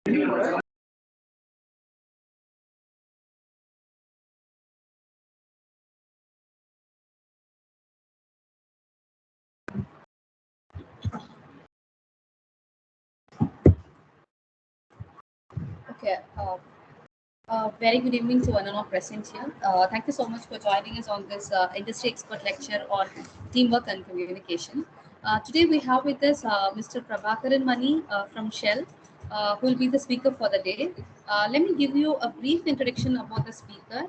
Okay. Very good evening to one and all present here. Thank you so much for joining us on this industry expert lecture on teamwork and communication. Today we have with us Mr. Prabakaran Mani from Shell, who will be the speaker for the day. Let me give you a brief introduction about the speaker.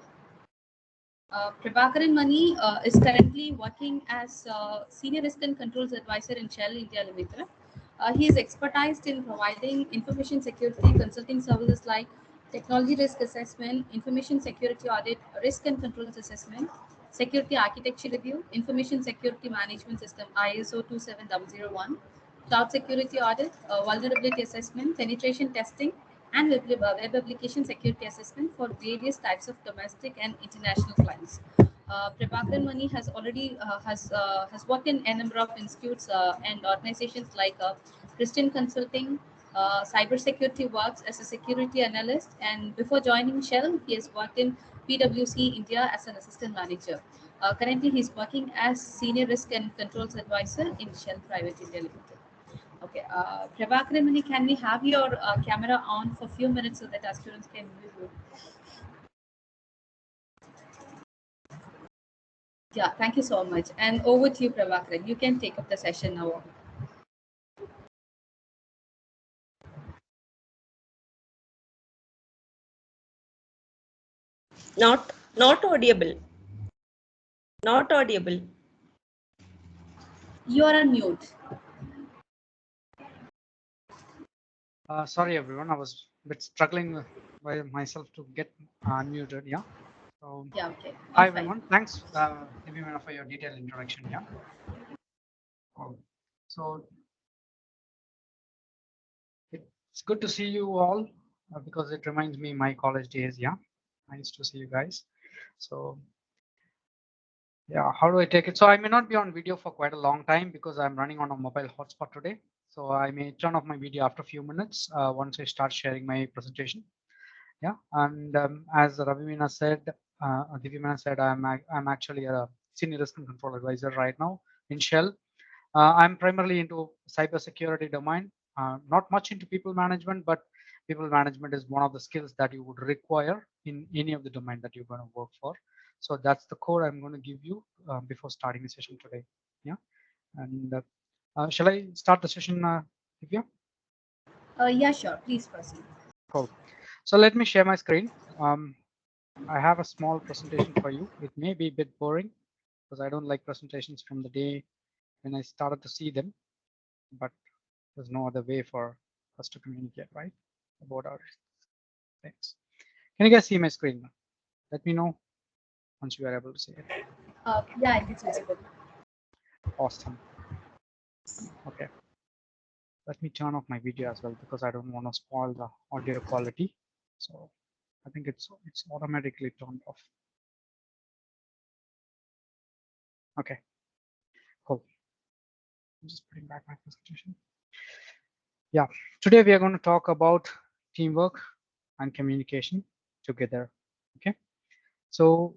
Prabakaran Mani is currently working as Senior Risk and Controls Advisor in Shell India Limited. He is expertised in providing information security consulting services like technology risk assessment, information security audit, risk and controls assessment, security architecture review, information security management system ISO 27001, cloud security audit, vulnerability assessment, penetration testing, and web application security assessment for various types of domestic and international clients. Prabakaran Mani has worked in a number of institutes and organizations like Christian Consulting, Cybersecurity Works as a security analyst, and before joining Shell, he has worked in PwC India as an assistant manager. Currently, he's working as senior risk and controls advisor in Shell Private India Limited. Okay, Prabhakaran Mani, can we have your camera on for a few minutes so that our students can view you? Yeah, thank you so much. And over to you, Prabhakaran. You can take up the session now. Not audible. Not audible. You are on mute. Sorry, everyone. I was a bit struggling by myself to get unmuted. Yeah. So, Yeah, okay. hi, everyone. Thanks, Vimana, for your detailed introduction. Yeah. So, it's good to see you all because it reminds me my college days. Yeah. Nice to see you guys. So, yeah, how do I take it? So I may not be on video for quite a long time because I'm running on a mobile hotspot today. So I may turn off my video after a few minutes once I start sharing my presentation. Yeah, and as Ravimina said, Divimana said, I'm actually a senior risk and control advisor right now in Shell. I'm primarily into cybersecurity domain, not much into people management, but people management is one of the skills that you would require in any of the domain that you're going to work for. So that's the core I'm going to give you before starting the session today. Yeah, and shall I start the session, Divya? Yeah, sure. Please proceed. Cool. So let me share my screen. I have a small presentation for you. It may be a bit boring because I don't like presentations from the day when I started to see them, but there's no other way for us to communicate, right? About our things. Can you guys see my screen? Let me know once you are able to see it. Yeah, it's visible. Awesome. Okay. Let me turn off my video as well because I don't want to spoil the audio quality. So I think it's automatically turned off. Okay. Cool. I'm just putting back my presentation. Yeah, today we are going to talk about teamwork and communication together. Okay, so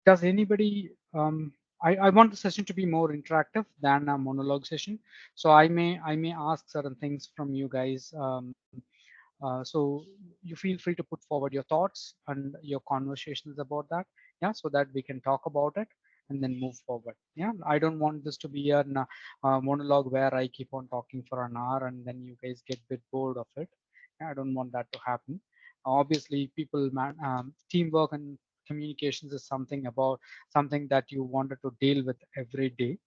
does anybody I want the session to be more interactive than a monologue session, so I may ask certain things from you guys, so you feel free to put forward your thoughts and your conversations about that, yeah, so that we can talk about it and then move forward. Yeah, I don't want this to be a monologue where I keep on talking for an hour and then you guys get a bit bored of it. Yeah, I don't want that to happen. Obviously, teamwork and communications is something that you wanted to deal with every day.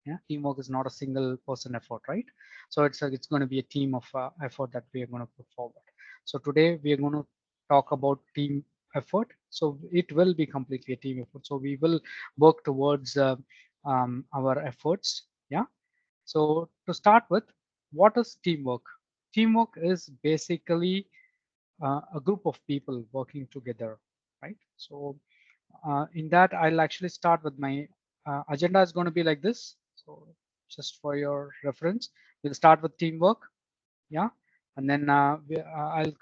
Yeah, teamwork is not a single person effort, right? So it's going to be a team of effort that we are going to put forward. So today we are going to talk about team effort. So it will be completely a team effort. So we will work towards our efforts. Yeah. So to start with, what is teamwork? Teamwork is basically a group of people working together, right? So in that, I'll actually start with my agenda is going to be like this. So just for your reference, we'll start with teamwork. Yeah. and then I'll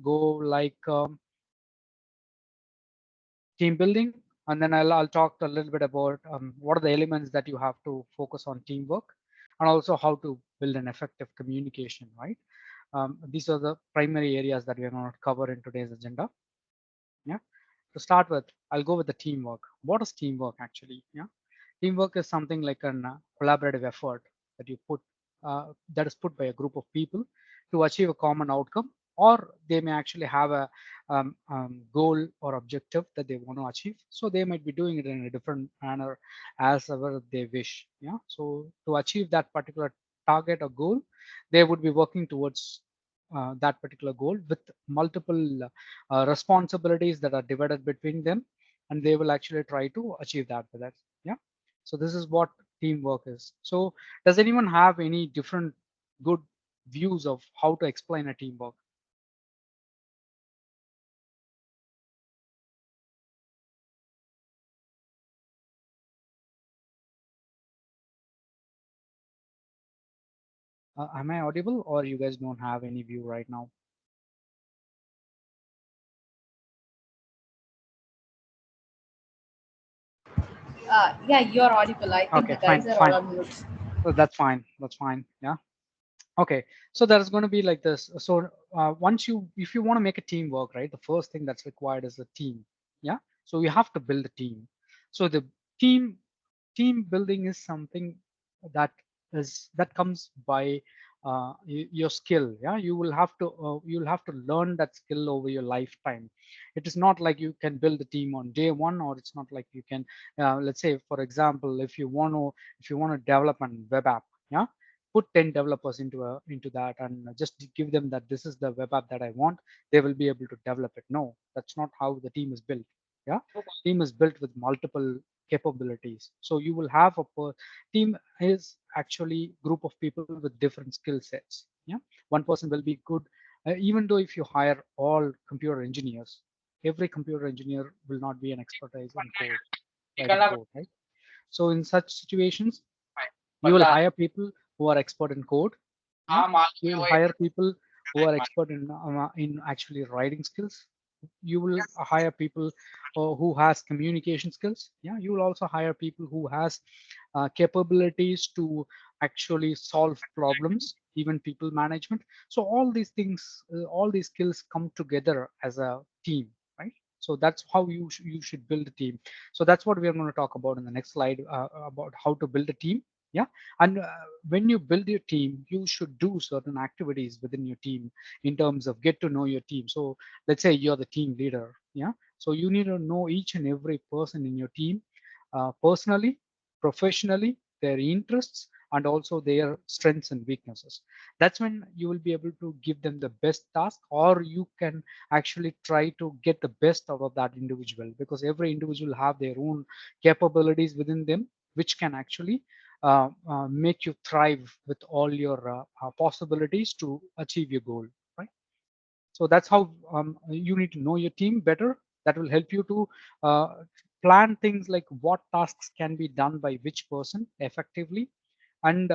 go like team building, and then I'll talk a little bit about what are the elements that you have to focus on teamwork, and also how to build an effective communication, right? These are the primary areas that we are going to cover in today's agenda. Yeah. To start with, I'll go with the teamwork. What is teamwork actually? Yeah. Teamwork is something like an collaborative effort that you put that is put by a group of people to achieve a common outcome, or they may actually have a goal or objective that they want to achieve. So they might be doing it in a different manner as ever they wish. Yeah. So to achieve that particular target or goal, they would be working towards that particular goal with multiple responsibilities that are divided between them, and they will actually try to achieve that with that. Yeah. So this is what teamwork is. So does anyone have any different good views of how to explain a teamwork? Am I audible, or you guys don't have any view right now? Yeah, you're audible. I think the Okay, guys fine, are all fine. on mute. So that's fine. That's fine. Yeah. Okay, so there's going to be like this. So once you, if you want to make a team work, right, the first thing that's required is a team. Yeah. So you have to build a team. So the team team building is something that that comes by your skill. Yeah, you'll have to learn that skill over your lifetime. It is not like you can build a team on day one, or it's not like you can let's say, for example, if you want to develop an web app. Yeah, put 10 developers into that and just give them that this is the web app that I want. They will be able to develop it. No, that's not how the team is built. Yeah, team is built with multiple capabilities. So you will have team is actually group of people with different skill sets. Yeah, one person will be good, even though if you hire all computer engineers, every computer engineer will not be an expertise in code, writing code, right? So in such situations, you will hire people who are expert in code. Yeah, you will hire people who are expert in actually writing skills. You will hire people who has communication skills. Yeah, you will also hire people who has capabilities to actually solve problems, even people management. So all these things, all these skills come together as a team, right? So that's how you should build a team. So that's what we are going to talk about in the next slide, about how to build a team. Yeah. And when you build your team, you should do certain activities within your team in terms of get to know your team. So let's say you're the team leader. Yeah, so you need to know each and every person in your team, personally, professionally, their interests, and also their strengths and weaknesses. That's when you will be able to give them the best task, or you can actually try to get the best out of that individual, because every individual have their own capabilities within them, which can actually make you thrive with all your possibilities to achieve your goal, right? So that's how you need to know your team better. That will help you to plan things like what tasks can be done by which person effectively, and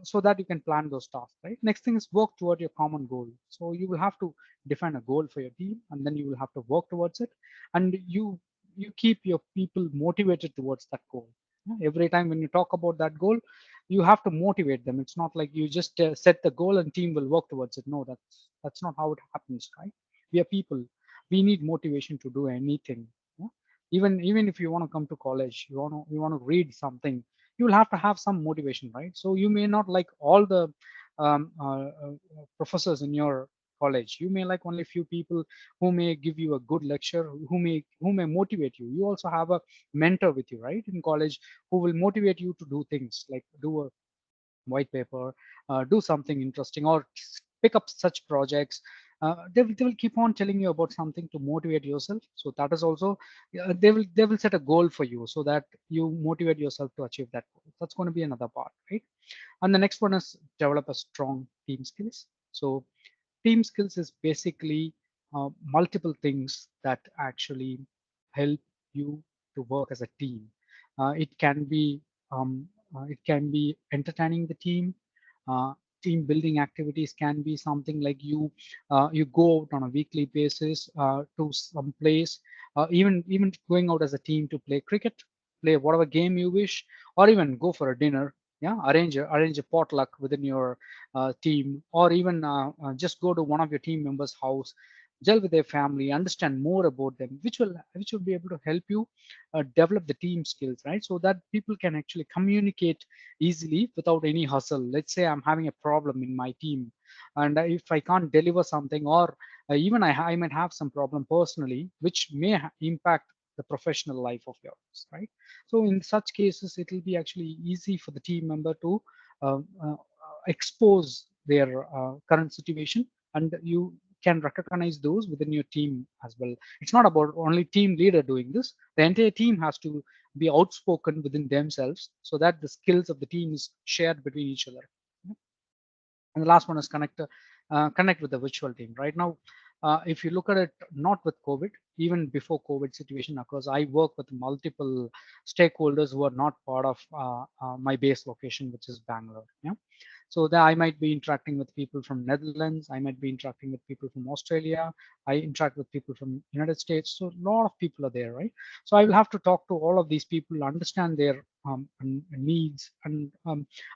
so that you can plan those tasks, right? Next thing is work toward your common goal. So you will have to define a goal for your team, and then you will have to work towards it, and you keep your people motivated towards that goal. Yeah, every time when you talk about that goal, you have to motivate them. It's not like you just set the goal and team will work towards it. No, that's not how it happens, right? We are people. We need motivation to do anything. Yeah? Even if you want to come to college, you want to read something, you will have to have some motivation, right? So you may not like all the professors in your college. You may like only few people who may give you a good lecture, who may motivate you. You also have a mentor with you, right, in college, who will motivate you to do things like do a white paper, do something interesting, or pick up such projects. They will keep on telling you about something to motivate yourself. So that is also, they will set a goal for you so that you motivate yourself to achieve that goal. That's going to be another part, right? And the next one is develop a strong team skills. So team skills is basically multiple things that actually help you to work as a team. It can be entertaining the team. team building activities can be something like you go out on a weekly basis to some place, even going out as a team to play cricket, play whatever game you wish, or even go for a dinner. Yeah, arrange a potluck within your team, or even just go to one of your team members' house, gel with their family, understand more about them, which will be able to help you develop the team skills, right? So that people can actually communicate easily without any hustle. Let's say I'm having a problem in my team, and if I can't deliver something, or even I might have some problem personally, which may impact the professional life of yours, right? So in such cases, it will be actually easy for the team member to uh, uh, expose their current situation, and you can recognize those within your team as well. It's not about only team leader doing this. The entire team has to be outspoken within themselves so that the skills of the team is shared between each other. And the last one is connect with the virtual team. Right now, if you look at it, not with COVID, even before COVID situation occurs, I work with multiple stakeholders who are not part of my base location, which is Bangalore. Yeah. So there I might be interacting with people from Netherlands. I might be interacting with people from Australia. I interact with people from United States. So a lot of people are there, right? So I will have to talk to all of these people, understand their needs, and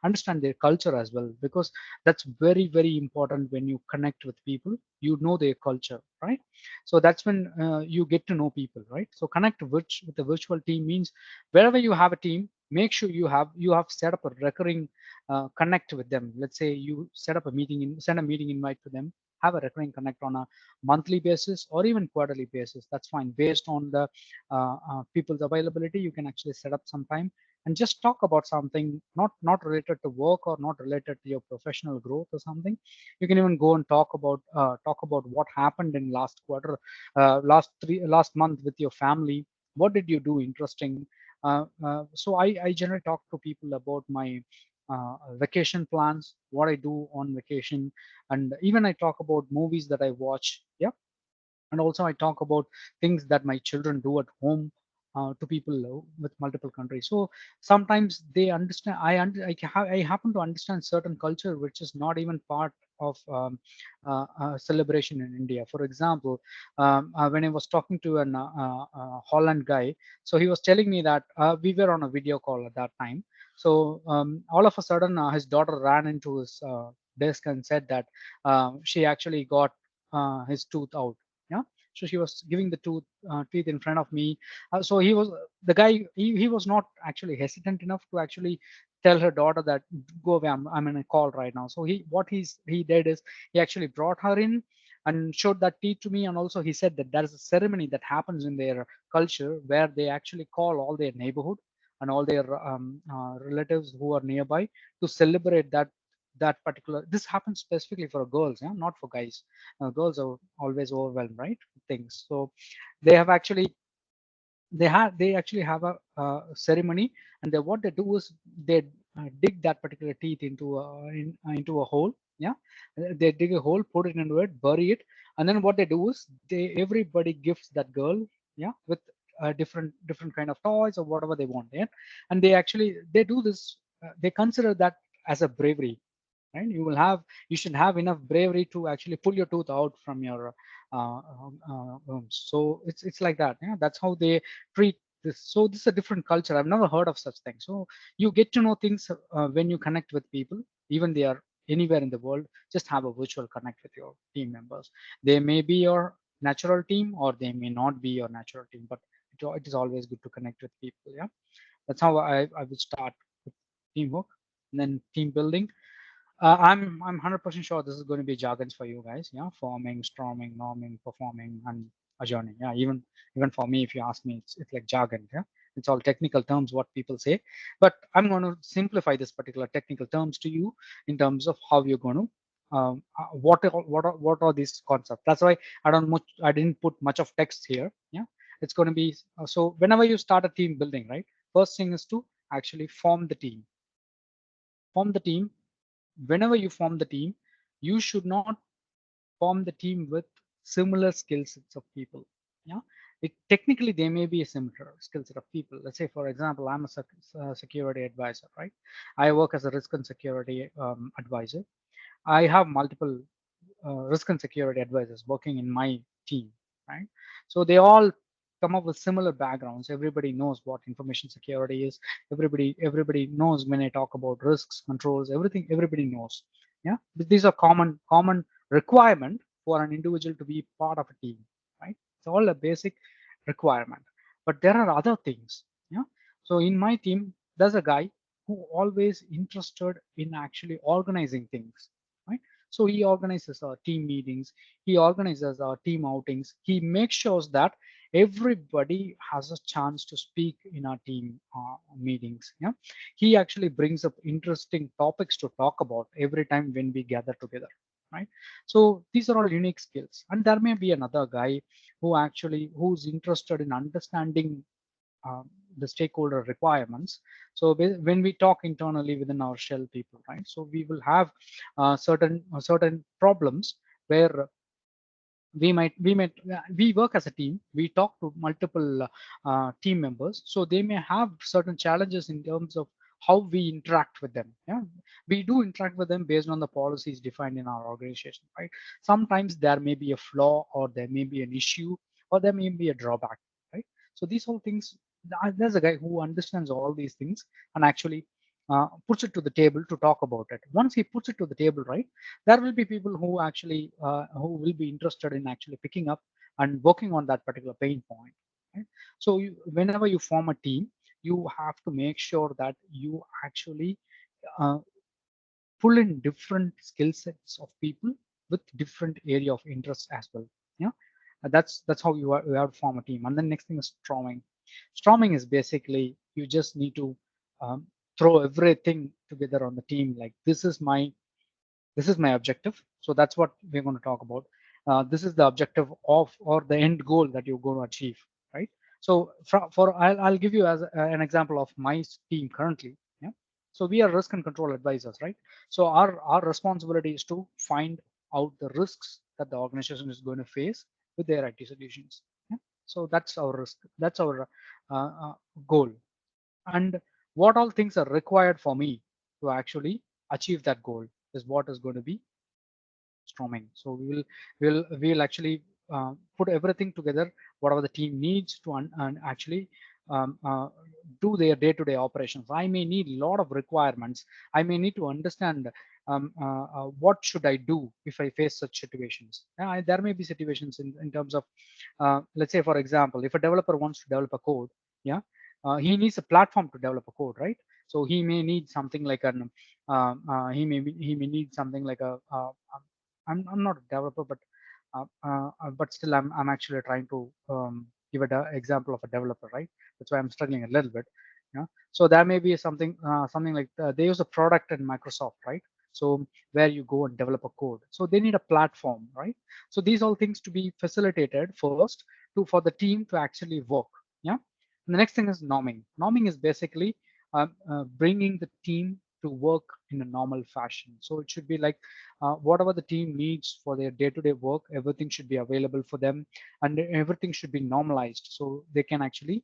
understand their culture as well, because that's very, very important. When you connect with people, you know their culture, right? So that's when you get to know people, right? So connect with the virtual team means wherever you have a team, make sure you have set up a recurring connect with them. Let's say you set up a send a meeting invite to them, have a recurring connect on a monthly basis or even quarterly basis. That's fine. Based on the people's availability, you can actually set up some time and just talk about something not related to work or not related to your professional growth or something. You can even go and talk about what happened in last quarter, last month with your family. What did you do interesting? So I generally talk to people about my vacation plans, what I do on vacation, and even I talk about movies that I watch. Yeah, and also I talk about things that my children do at home to people with multiple countries. So sometimes they understand. I happen to understand certain culture which is not even part of celebration in India. For example, when I was talking to an Holland guy, so he was telling me that we were on a video call at that time. So all of a sudden, his daughter ran into his desk and said that she actually got his tooth out. Yeah, so she was giving the teeth in front of me. So the guy, he was not actually hesitant enough to actually tell her daughter that go away, I'm in a call right now. So he did is he actually brought her in and showed that teeth to me. And also he said that there is a ceremony that happens in their culture where they actually call all their neighborhood and all their relatives who are nearby to celebrate that particular. This happens specifically for girls, yeah, not for guys. Girls are always overwhelmed, right, with things. So they have actually they actually have a ceremony, and what they do is they dig that particular teeth into a hole. Yeah, they dig a hole, put it into it, bury it, and then what they do is everybody gifts that girl, yeah, with different kind of toys or whatever they want. Yeah, and they do this. They consider that as a bravery, right? You should have enough bravery to actually pull your tooth out from your so it's like that. Yeah, that's how they treat this. So this is a different culture. I've never heard of such things. So you get to know things when you connect with people, even they are anywhere in the world. Just have a virtual connect with your team members. They may be your natural team or they may not be your natural team, but it is always good to connect with people. Yeah, that's how I would start with teamwork, and then team building. I'm 100% sure this is going to be jargons for you guys. Yeah, forming, storming, norming, performing, and adjourning. Yeah, even for me, if you ask me, it's like jargon. Yeah, it's all technical terms what people say, but I'm going to simplify this particular technical terms to you in terms of how you're going to what are these concepts. That's why I didn't put much of text here. Yeah, it's going to be so whenever you start a team building, right? First thing is to actually form the team. Whenever you form the team, you should not form the team with similar skill sets of people. Yeah, technically they may be a similar skill set of people. Let's say, for example, I'm a security advisor, right? I work as a risk and security advisor. I have multiple risk and security advisors working in my team, right? So they all come up with similar backgrounds. Everybody knows what information security is. Everybody knows when I talk about risks, controls, everything. Everybody knows. Yeah, but these are common requirement for an individual to be part of a team, right? It's all a basic requirement. But there are other things. Yeah. So in my team, there's a guy who always interested in actually organizing things, right? So he organizes our team meetings, he organizes our team outings, he makes sure that everybody has a chance to speak in our team meetings. Yeah, he actually brings up interesting topics to talk about every time when we gather together, right? So these are all unique skills, and there may be another guy who's interested in understanding um, the stakeholder requirements. So when we talk internally within our shell people, right? So we will have certain problems where we work as a team, we talk to multiple team members, so they may have certain challenges in terms of how we interact with them. Yeah, we do interact with them based on the policies defined in our organization, right? Sometimes there may be a flaw, or there may be an issue, or there may be a drawback, right? So these whole things, there's a guy who understands all these things and actually puts it to the table to talk about it. Once he puts it to the table, right, there will be people who actually who will be interested in actually picking up and working on that particular pain point, right? So whenever you form a team, you have to make sure that you actually uh, pull in different skill sets of people with different area of interest as well. Yeah, that's how you have to form a team. And then next thing is storming. Storming is basically you just need to um, throw everything together on the team, like this is my objective. So that's what we're going to talk about. This is the objective of, or the end goal that you're going to achieve, right? So I'll give you as an example of my team currently. Yeah. So we are risk and control advisors, right? So our responsibility is to find out the risks that the organization is going to face with their IT solutions. Yeah? So that's our risk. That's our goal. And what all things are required for me to actually achieve that goal is what is going to be storming. So we'll actually put everything together, whatever the team needs to and actually um, uh, do their day-to-day operations. I may need a lot of requirements. I may need to understand what should I do if I face such situations. There may be situations in terms of, let's say, for example, if a developer wants to develop a code, yeah, he needs a platform to develop a code, right? So he may need something like an he may need something like I'm not a developer, but still I'm actually trying to give an example of a developer, right? That's why I'm struggling a little bit. Yeah. So there may be something like they use a product in Microsoft, right? So where you go and develop a code. So they need a platform, right? So these all things to be facilitated first for the team to actually work. Yeah. And the next thing is norming. Norming is basically bringing the team to work in a normal fashion. So it should be like whatever the team needs for their day-to-day work, everything should be available for them, and everything should be normalized so they can actually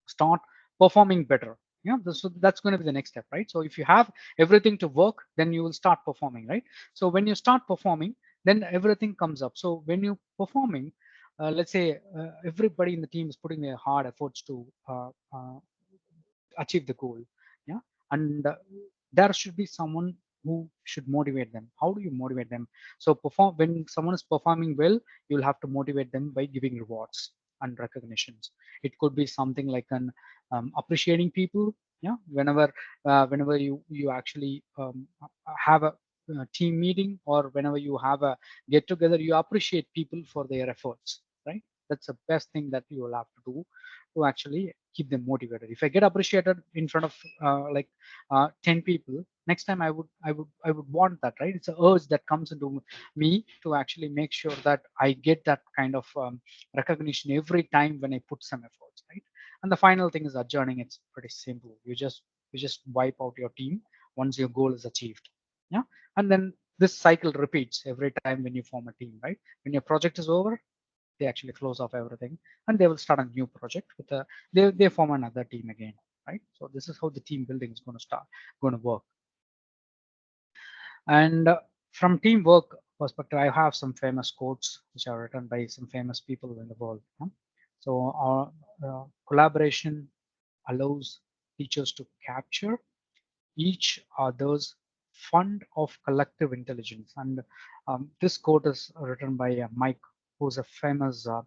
start performing better. Yeah, so that's going to be the next step, right? So if you have everything to work, then you will start performing, right? So when you start performing, then everything comes up. So when you're performing, let's say everybody in the team is putting their hard efforts to achieve the goal. Yeah. And there should be someone who should motivate them. How do you motivate them? So when someone is performing well, you'll have to motivate them by giving rewards and recognitions. It could be something like an appreciating people. Yeah, whenever you actually have a team meeting, or whenever you have a get together, you appreciate people for their efforts, right? That's the best thing that you will have to do to actually keep them motivated. If I get appreciated in front of 10 people, next time I would want that, right? It's an urge that comes into me to actually make sure that I get that kind of recognition every time when I put some efforts, right? And the final thing is adjourning. It's pretty simple. You just wipe out your team once your goal is achieved. Yeah. And then this cycle repeats every time when you form a team, right? When your project is over, they actually close off everything and they will start a new project with they form another team again, right? So this is how the team building is going to work. And From teamwork perspective, I have some famous quotes which are written by some famous people in the world. So our collaboration allows teachers to capture each other's fund of collective intelligence. And this quote is written by Mike, who's a famous, I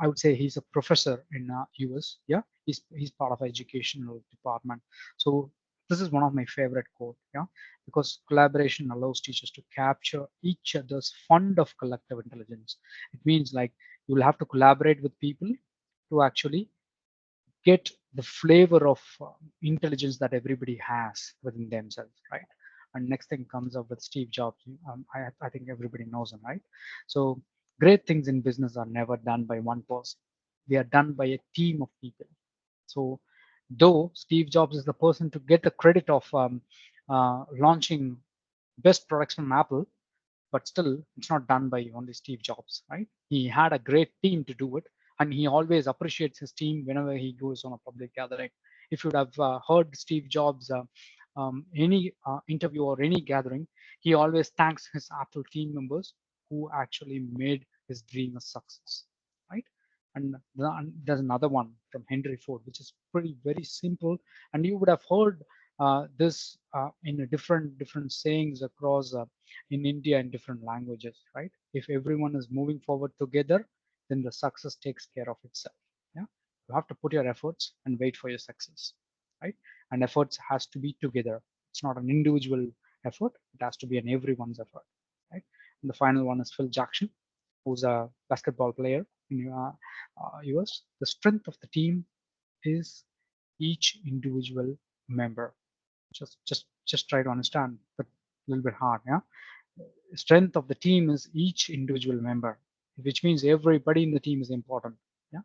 would say he's a professor in US. Yeah, he's part of educational department. So this is one of my favorite quote. Yeah, because collaboration allows teachers to capture each other's fund of collective intelligence. It means like you will have to collaborate with people to actually get the flavor of intelligence that everybody has within themselves, right? And next thing comes up with Steve Jobs. I think everybody knows him, right? So great things in business are never done by one person. They are done by a team of people. So though Steve Jobs is the person to get the credit of launching best products from Apple, but still it's not done by only Steve Jobs, right? He had a great team to do it, and he always appreciates his team whenever he goes on a public gathering. If you'd have heard Steve Jobs any interview or any gathering, he always thanks his Apple team members who actually made his dream a success, right? And there's another one from Henry Ford, which is pretty very simple, and you would have heard this in a different sayings across in India in different languages, right? If everyone is moving forward together, then the success takes care of itself. Yeah, you have to put your efforts and wait for your success, right? And efforts has to be together. It's not an individual effort; it has to be an everyone's effort, right? And the final one is Phil Jackson, who's a basketball player in US. The strength of the team is each individual member. Just try to understand, but a little bit hard. Yeah, strength of the team is each individual member, which means everybody in the team is important. Yeah,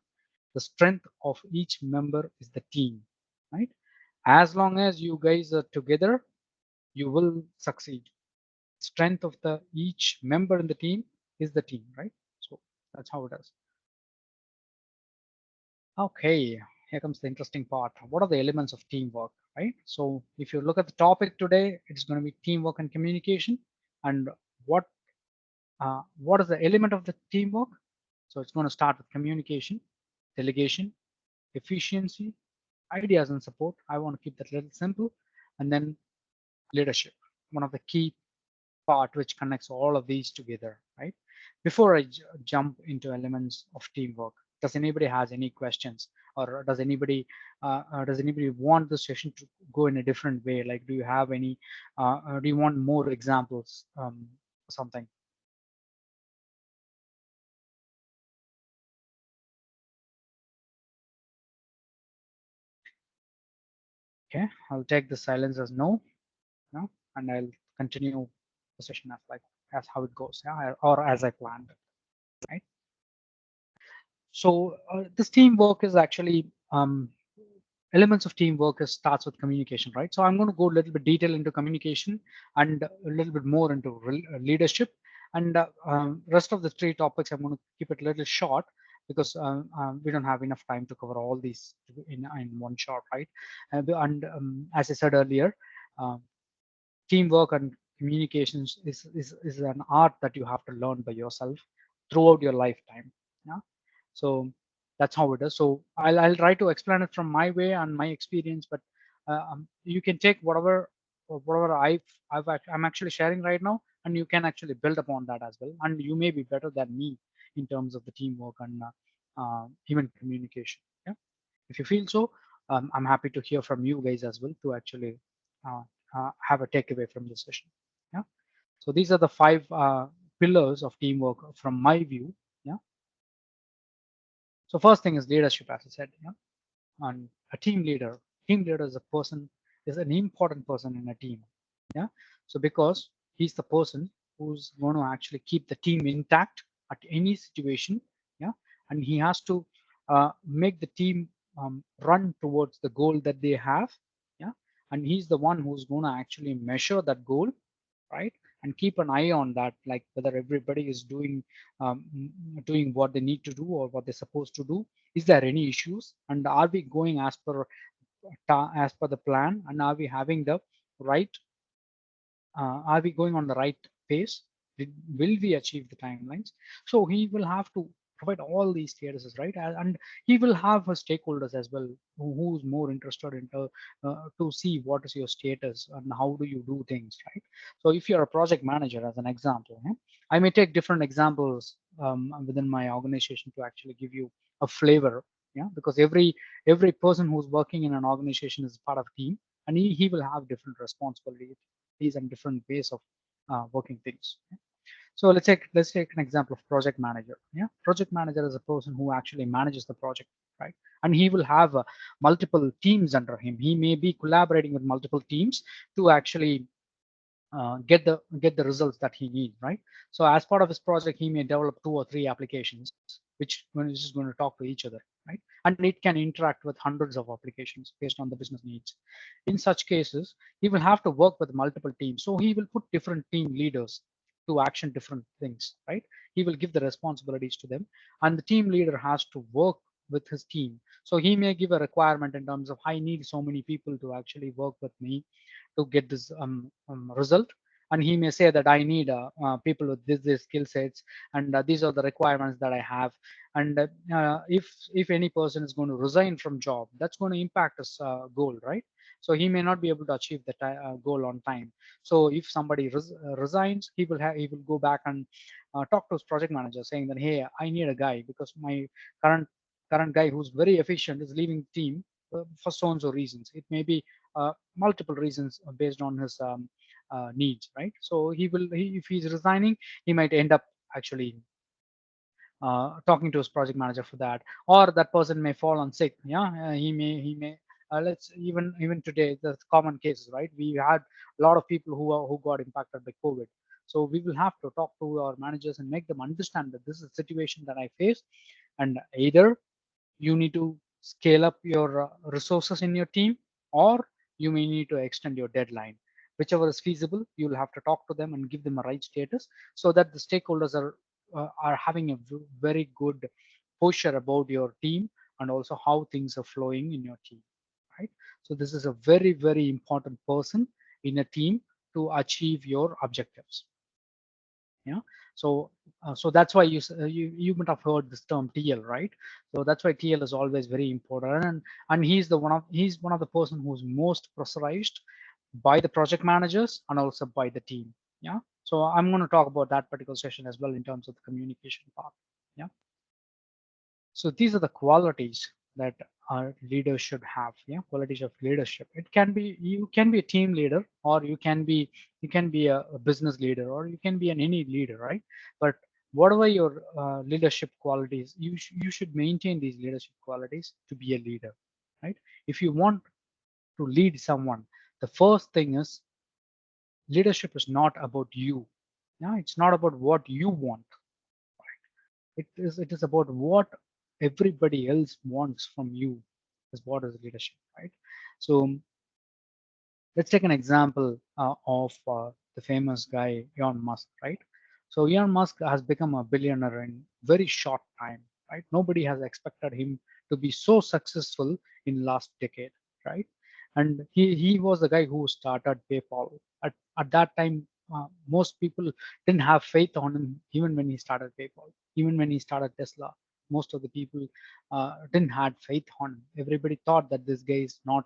the strength of each member is the team, right? As long as you guys are together, you will succeed. Strength of the each member in the team is the team, right? So that's how it is. Okay, here comes the interesting part. What are the elements of teamwork, right? So if you look at the topic today, it's going to be teamwork and communication. And what what is the element of the teamwork? So it's going to start with communication, delegation, efficiency, ideas and support. I want to keep that a little simple. And then leadership, one of the key part which connects all of these together, right? Before I jump into elements of teamwork, does anybody has any questions, or does anybody want the session to go in a different way? Like, do you have any? Do you want more examples? Or something? Okay, I'll take the silence as no, no, and I'll continue the session as like as how it goes, yeah, or as I planned, right? So this teamwork is actually elements of teamwork is starts with communication, right? So I'm going to go a little bit detail into communication and a little bit more into leadership, and rest of the three topics I'm going to keep it a little short because we don't have enough time to cover all these in one shot, right? And as I said earlier, uh, teamwork and communications is an art that you have to learn by yourself throughout your lifetime. Yeah, so that's how it is. So I'll try to explain it from my way and my experience, but you can take whatever I'm actually sharing right now, and you can actually build upon that as well, and you may be better than me in terms of the teamwork and even communication. Yeah, if you feel so, I'm happy to hear from you guys as well to actually uh, have a takeaway from this session. Yeah. So these are the five pillars of teamwork from my view. Yeah. So first thing is leadership, as I said. Yeah. And a team leader. Team leader is a person is an important person in a team. Yeah. So because he's the person who's going to actually keep the team intact at any situation. Yeah. And he has to make the team run towards the goal that they have. Yeah. And he's the one who's going to actually measure that goal, right? And keep an eye on that, like whether everybody is um, doing what they need to do or what they're supposed to do. Is there any issues, and are we going as per the plan, and are we having the right are we going on the right pace? Will we achieve the timelines? So he will have to provide all these statuses, right? And he will have his stakeholders as well, who's more interested in to see what is your status and how do you do things, right? So if you're a project manager, as an example, I may take different examples within my organization to actually give you a flavor, yeah, because every person who's working in an organization is part of a team, and he will have different responsibilities and different ways of working things. So let's take an example of project manager. Yeah, project manager is a person who actually manages the project, right? And he will have multiple teams under him. He may be collaborating with multiple teams to actually get the results that he needs, right? So as part of his project, he may develop 2 or 3 applications, which is just going to talk to each other, right? And it can interact with hundreds of applications based on the business needs. In such cases, he will have to work with multiple teams. So he will put different team leaders to action different things, right? He will give the responsibilities to them, and the team leader has to work with his team. So he may give a requirement in terms of I need so many people to actually work with me to get this result, and he may say that I need people with this skill sets, and these are the requirements that I have. And if any person is going to resign from job, that's going to impact his goal, right? So he may not be able to achieve the goal on time. So if somebody resigns, he will go back and talk to his project manager saying that, hey, I need a guy because my current current guy who's very efficient is leaving the team for so and so reasons. It may be multiple reasons based on his needs, right? So if he's resigning, he might end up actually talking to his project manager for that, or that person may fall on sick. Yeah, he may. Let's even today, the common cases, right? We had a lot of people who got impacted by COVID. So we will have to talk to our managers and make them understand that this is a situation that I face, and either you need to scale up your resources in your team, or you may need to extend your deadline. Whichever is feasible, you'll have to talk to them and give them a right status, so that the stakeholders are having a very good posture about your team, and also how things are flowing in your team, right? So this is a very important person in a team to achieve your objectives. Yeah. So that's why you might have heard this term TL, right? So that's why TL is always very important, and he's one of the person who's most pressurized by the project managers and also by the team. Yeah. So I'm going to talk about that particular session as well in terms of the communication part. Yeah. So these are the qualities that our leaders should have. Yeah, qualities of leadership. It can be, you can be a team leader, or you can be a business leader, or you can be any leader, right? But whatever your leadership qualities, you should maintain these leadership qualities to be a leader, right? If you want to lead someone, the first thing is leadership is not about you. Yeah, it's not about what you want. It is about what everybody else wants from you, is what is leadership, right? So let's take an example of the famous guy Elon Musk, right? So Elon Musk has become a billionaire in very short time, right? Nobody has expected him to be so successful in last decade, right? And he was the guy who started PayPal. At that time, most people didn't have faith on him, even when he started PayPal, even when he started Tesla. Most of the people didn't had faith on him. Everybody thought that this guy is not,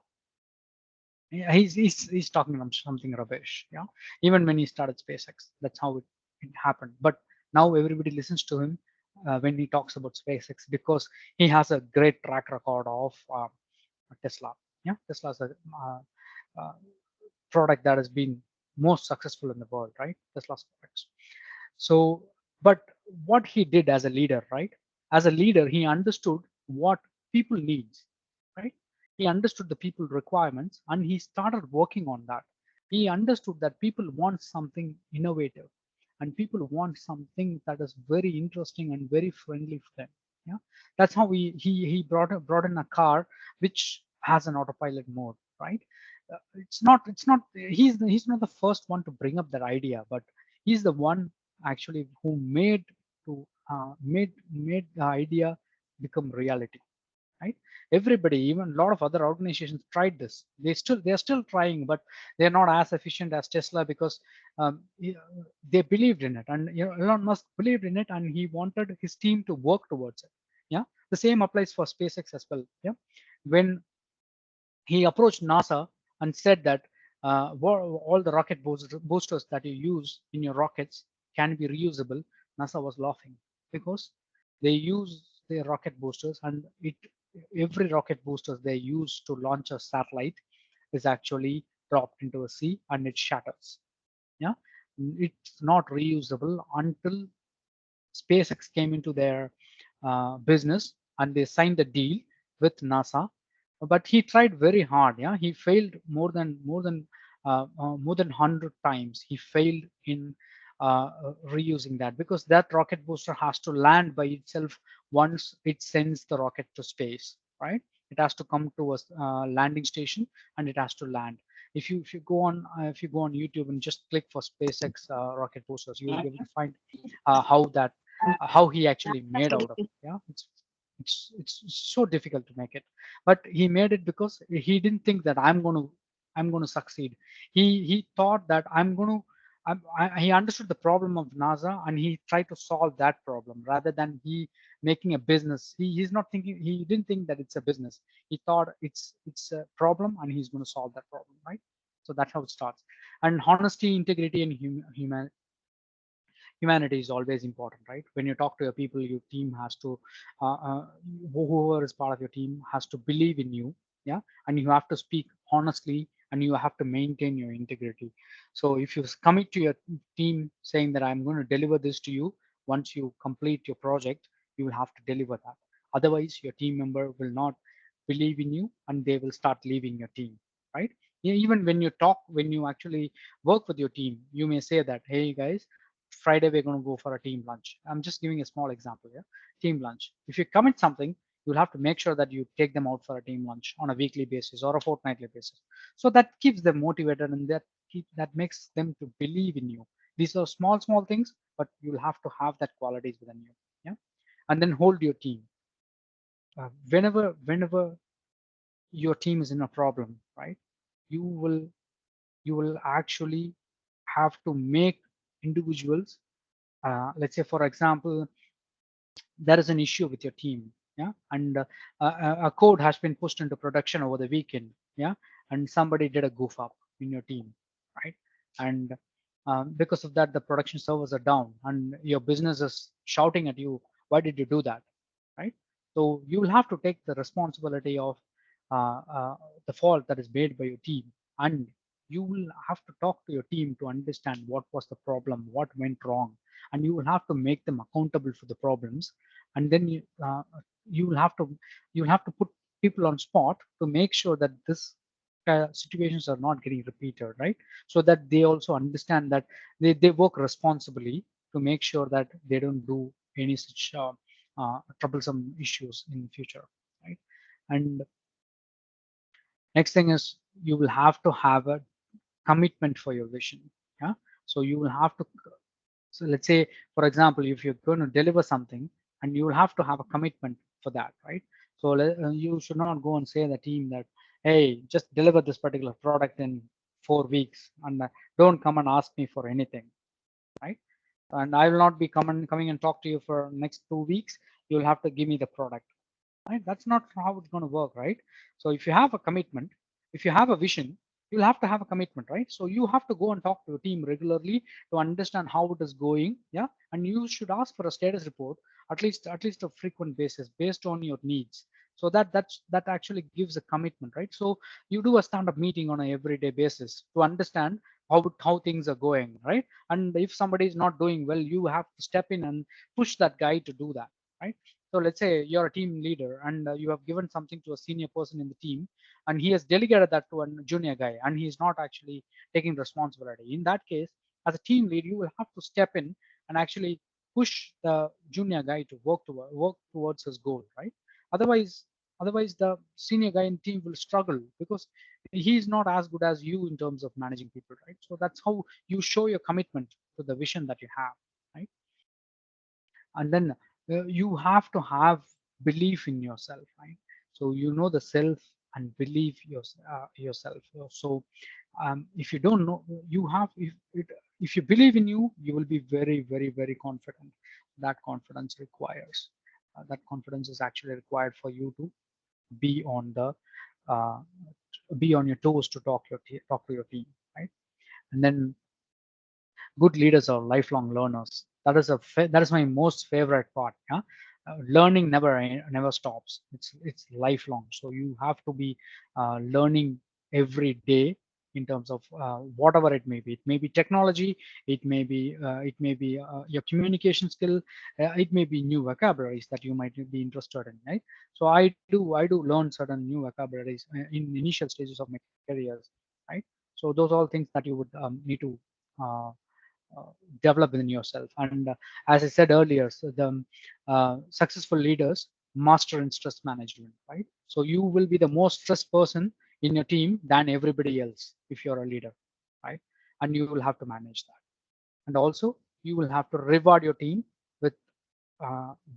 yeah, he's talking about something rubbish. Yeah, even when he started SpaceX, that's how it happened. But now everybody listens to him when he talks about SpaceX, because he has a great track record of Tesla. Yeah, Tesla's a uh, product that has been most successful in the world, right? Tesla's products. So, but what he did as a leader, right? As a leader, he understood what people needs, right? He understood the people requirements, and he started working on that. He understood that people want something innovative, and people want something that is very interesting and very friendly for them. Yeah, that's how he brought in a car which has an autopilot mode, right? He's not the first one to bring up that idea, but he's the one actually who made the idea become reality. right? Everybody, even a lot of other organizations tried this. They're still trying, but they're not as efficient as Tesla because they believed in it, and Elon Musk believed in it, and he wanted his team to work towards it. Yeah, the same applies for SpaceX as well. Yeah, when he approached NASA and said that all the rocket boosters that you use in your rockets can be reusable. NASA was laughing because they use their rocket boosters, and every rocket booster they use to launch a satellite is actually dropped into a sea and it shatters. Yeah, it's not reusable until SpaceX came into their business and they signed a deal with NASA. But he tried very hard. Yeah, he failed more than 100 times. He failed in reusing that because that rocket booster has to land by itself once it sends the rocket to space. Right? It has to come to a landing station and it has to land. If you go on YouTube and just click for SpaceX rocket boosters, you will be able to find how that how he actually made out of it. Yeah, it's so difficult to make it, but he made it because he didn't think that I'm going to succeed. He thought that he understood the problem of NASA and he tried to solve that problem rather than he making a business. He's not thinking. He didn't think that it's a business. He thought it's a problem and he's going to solve that problem, right? So that's how it starts. And honesty, integrity, and humanity is always important, right? When you talk to your people, your team has to uh, uh, whoever is part of your team has to believe in you. Yeah, and you have to speak honestly and you have to maintain your integrity. So if you commit to your team saying that I'm going to deliver this to you, once you complete your project you will have to deliver that. Otherwise your team member will not believe in you and they will start leaving your team, right? Yeah, even when you actually work with your team, you may say that, hey guys, Friday we're going to go for a team lunch. I'm just giving a small example here. Team lunch. If you commit something, you'll have to make sure that you take them out for a team lunch on a weekly basis or a fortnightly basis. So that keeps them motivated and that makes them to believe in you. These are small things, but you'll have to have that qualities within you. Yeah, and then hold your team. Whenever your team is in a problem, right? You will you will actually have to make individuals let's say for example there is an issue with your team, yeah, and a code has been pushed into production over the weekend, yeah, and somebody did a goof up in your team, right? And because of that the production servers are down and your business is shouting at you, why did you do that, right? So you will have to take the responsibility of uh, uh, the fault that is made by your team, and you will have to talk to your team to understand what was the problem, what went wrong, and you will have to make them accountable for the problems. And then you will have to put people on spot to make sure that this situations are not getting repeated, right? So that they also understand that they work responsibly to make sure that they don't do any such troublesome issues in the future, right? And next thing is you will have to have a commitment for your vision. Yeah, so you will have to, so let's say for example if you're going to deliver something and you will have to have a commitment for that, right? So you should not go and say the team that, hey, just deliver this particular product in 4 weeks and don't come and ask me for anything, right? And I will not be coming and talk to you for next 2 weeks. You'll have to give me the product, right? That's not how it's going to work, right? So if you have a commitment, if you have a vision, you'll have to have a commitment, right? So you have to go and talk to your team regularly to understand how it is going, yeah, and you should ask for a status report at least a frequent basis based on your needs. So that actually gives a commitment, right? So you do a stand-up meeting on a everyday basis to understand how things are going, right? And if somebody is not doing well, you have to step in and push that guy to do that, right? So let's say you're a team leader and you have given something to a senior person in the team and he has delegated that to a junior guy and he's not actually taking responsibility. In that case, as a team lead, you will have to step in and actually push the junior guy to work towards his goal, right? Otherwise, otherwise the senior guy in team will struggle because he's not as good as you in terms of managing people, right? So that's how you show your commitment to the vision that you have, right? And then you have to have belief in yourself, right? So you know the self and believe yourself. So if you don't know, you have, if you believe in you, you will be very, very, very confident. That confidence requires, that confidence is actually required for you to be on the uh, be on your toes to talk to your team, right? And then good leaders are lifelong learners. That is my most favorite part. Yeah, learning never stops. It's lifelong. So you have to be learning every day in terms of whatever it may be. It may be technology. It may be your communication skill. It may be new vocabularies that you might be interested in. Right. So I do learn certain new vocabularies in initial stages of my careers. Right. So those are all things that you would need to uh, develop within yourself. And as I said earlier, so the successful leaders master in stress management, right? So you will be the most stressed person in your team than everybody else if you're a leader, right? And you will have to manage that. And also, you will have to reward your team with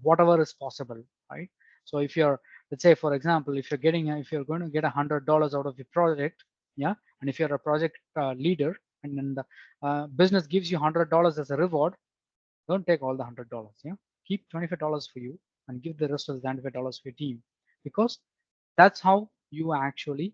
whatever is possible, right? So if you're, let's say, for example, if you're going to get $100 out of the project, yeah, and if you're a project leader, and then the business gives you $100 as a reward, don't take all the $100. Yeah, keep $25 for you and give the rest of the $95 for your team, because that's how you actually